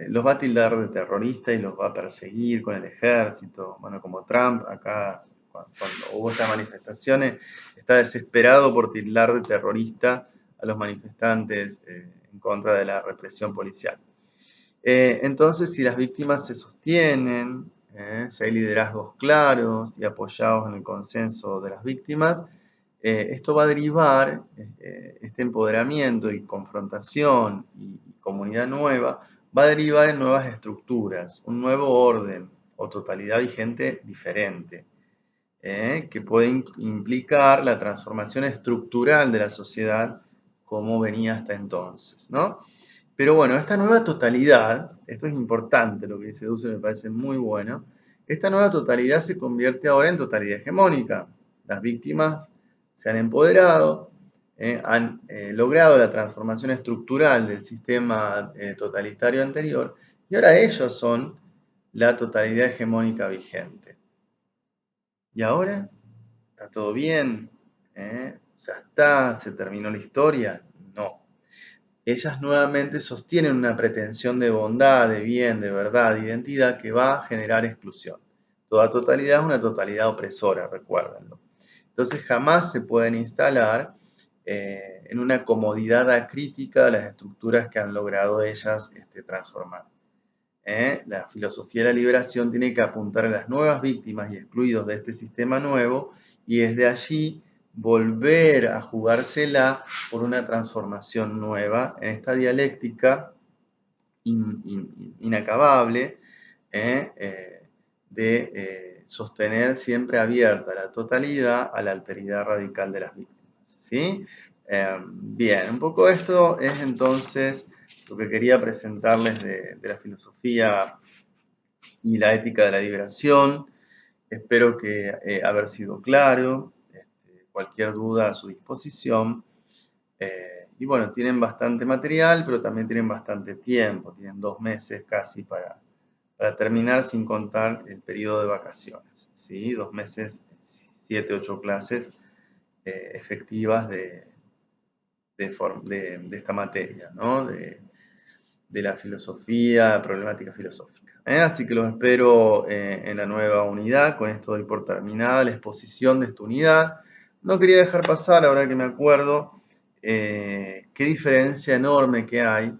los va a tildar de terroristas y los va a perseguir con el ejército. Bueno, como Trump acá, cuando hubo estas manifestaciones, está desesperado por tildar de terrorista a los manifestantes en contra de la represión policial. Entonces, si las víctimas se sostienen, si hay liderazgos claros y apoyados en el consenso de las víctimas, esto va a derivar, este empoderamiento y confrontación y comunidad nueva, va a derivar en nuevas estructuras, un nuevo orden o totalidad vigente diferente, que puede implicar la transformación estructural de la sociedad como venía hasta entonces, ¿no? Pero bueno, esta nueva totalidad, esto es importante, lo que dice Dussel me parece muy bueno, esta nueva totalidad se convierte ahora en totalidad hegemónica. Las víctimas se han empoderado, han logrado la transformación estructural del sistema totalitario anterior y ahora ellos son la totalidad hegemónica vigente. ¿Y ahora? ¿Está todo bien? ¿Ya está? ¿Se terminó la historia? No. Ellas nuevamente sostienen una pretensión de bondad, de bien, de verdad, de identidad que va a generar exclusión. Toda totalidad es una totalidad opresora, recuérdenlo. Entonces jamás se pueden instalar en una comodidad acrítica de las estructuras que han logrado ellas transformar. La filosofía de la liberación tiene que apuntar a las nuevas víctimas y excluidos de este sistema nuevo y desde allí volver a jugársela por una transformación nueva en esta dialéctica inacabable de sostener siempre abierta la totalidad a la alteridad radical de las víctimas. ¿Sí? Bien, un poco esto es entonces lo que quería presentarles de la filosofía y la ética de la liberación. Espero que haber sido claro. Cualquier duda a su disposición. Y bueno, tienen bastante material, pero también tienen bastante tiempo. Tienen 2 meses casi para terminar, sin contar el periodo de vacaciones. ¿Sí? 2 meses, 7, 8 clases efectivas de esta materia, ¿no? De la filosofía, problemática filosófica. Así que los espero en la nueva unidad. Con esto doy por terminada la exposición de esta unidad. No quería dejar pasar, ahora que me acuerdo, qué diferencia enorme que hay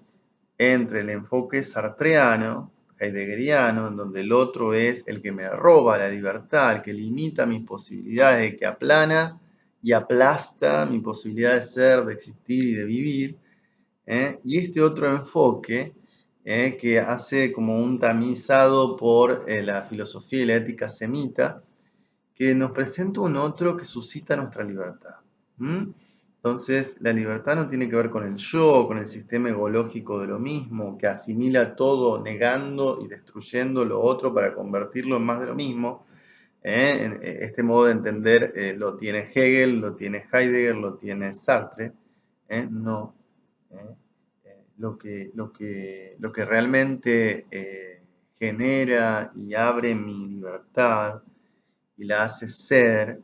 entre el enfoque sartreano, heideggeriano, en donde el otro es el que me roba la libertad, el que limita mis posibilidades, el que aplana y aplasta mi posibilidad de ser, de existir y de vivir, y este otro enfoque que hace como un tamizado por la filosofía y la ética semita, que nos presenta un otro que suscita nuestra libertad. Entonces, la libertad no tiene que ver con el yo, con el sistema egológico de lo mismo, que asimila todo negando y destruyendo lo otro para convertirlo en más de lo mismo. Este modo de entender lo tiene Hegel, lo tiene Heidegger, lo tiene Sartre. No. ¿eh? Lo que realmente genera y abre mi libertad y la hace ser,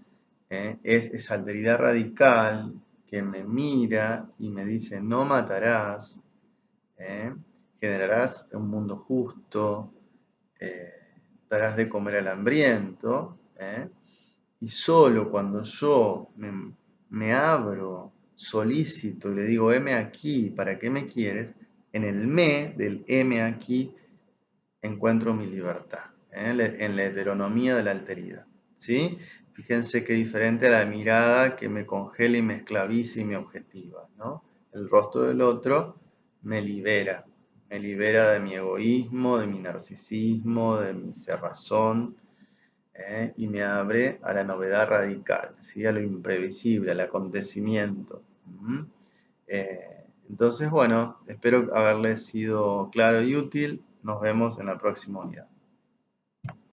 es esa alteridad radical que me mira y me dice, no matarás, ¿eh? Generarás un mundo justo, eh, darás de comer al hambriento, y solo cuando yo me abro, solicito y le digo, heme aquí, ¿para qué me quieres? En el me del heme aquí encuentro mi libertad, en la heteronomía de la alteridad, ¿sí? Fíjense qué diferente a la mirada que me congela y me esclaviza y me objetiva, ¿no? El rostro del otro me libera de mi egoísmo, de mi narcisismo, de mi cerrazón, y me abre a la novedad radical, ¿sí? A lo imprevisible, al acontecimiento. Entonces, bueno, espero haberles sido claro y útil. Nos vemos en la próxima unidad.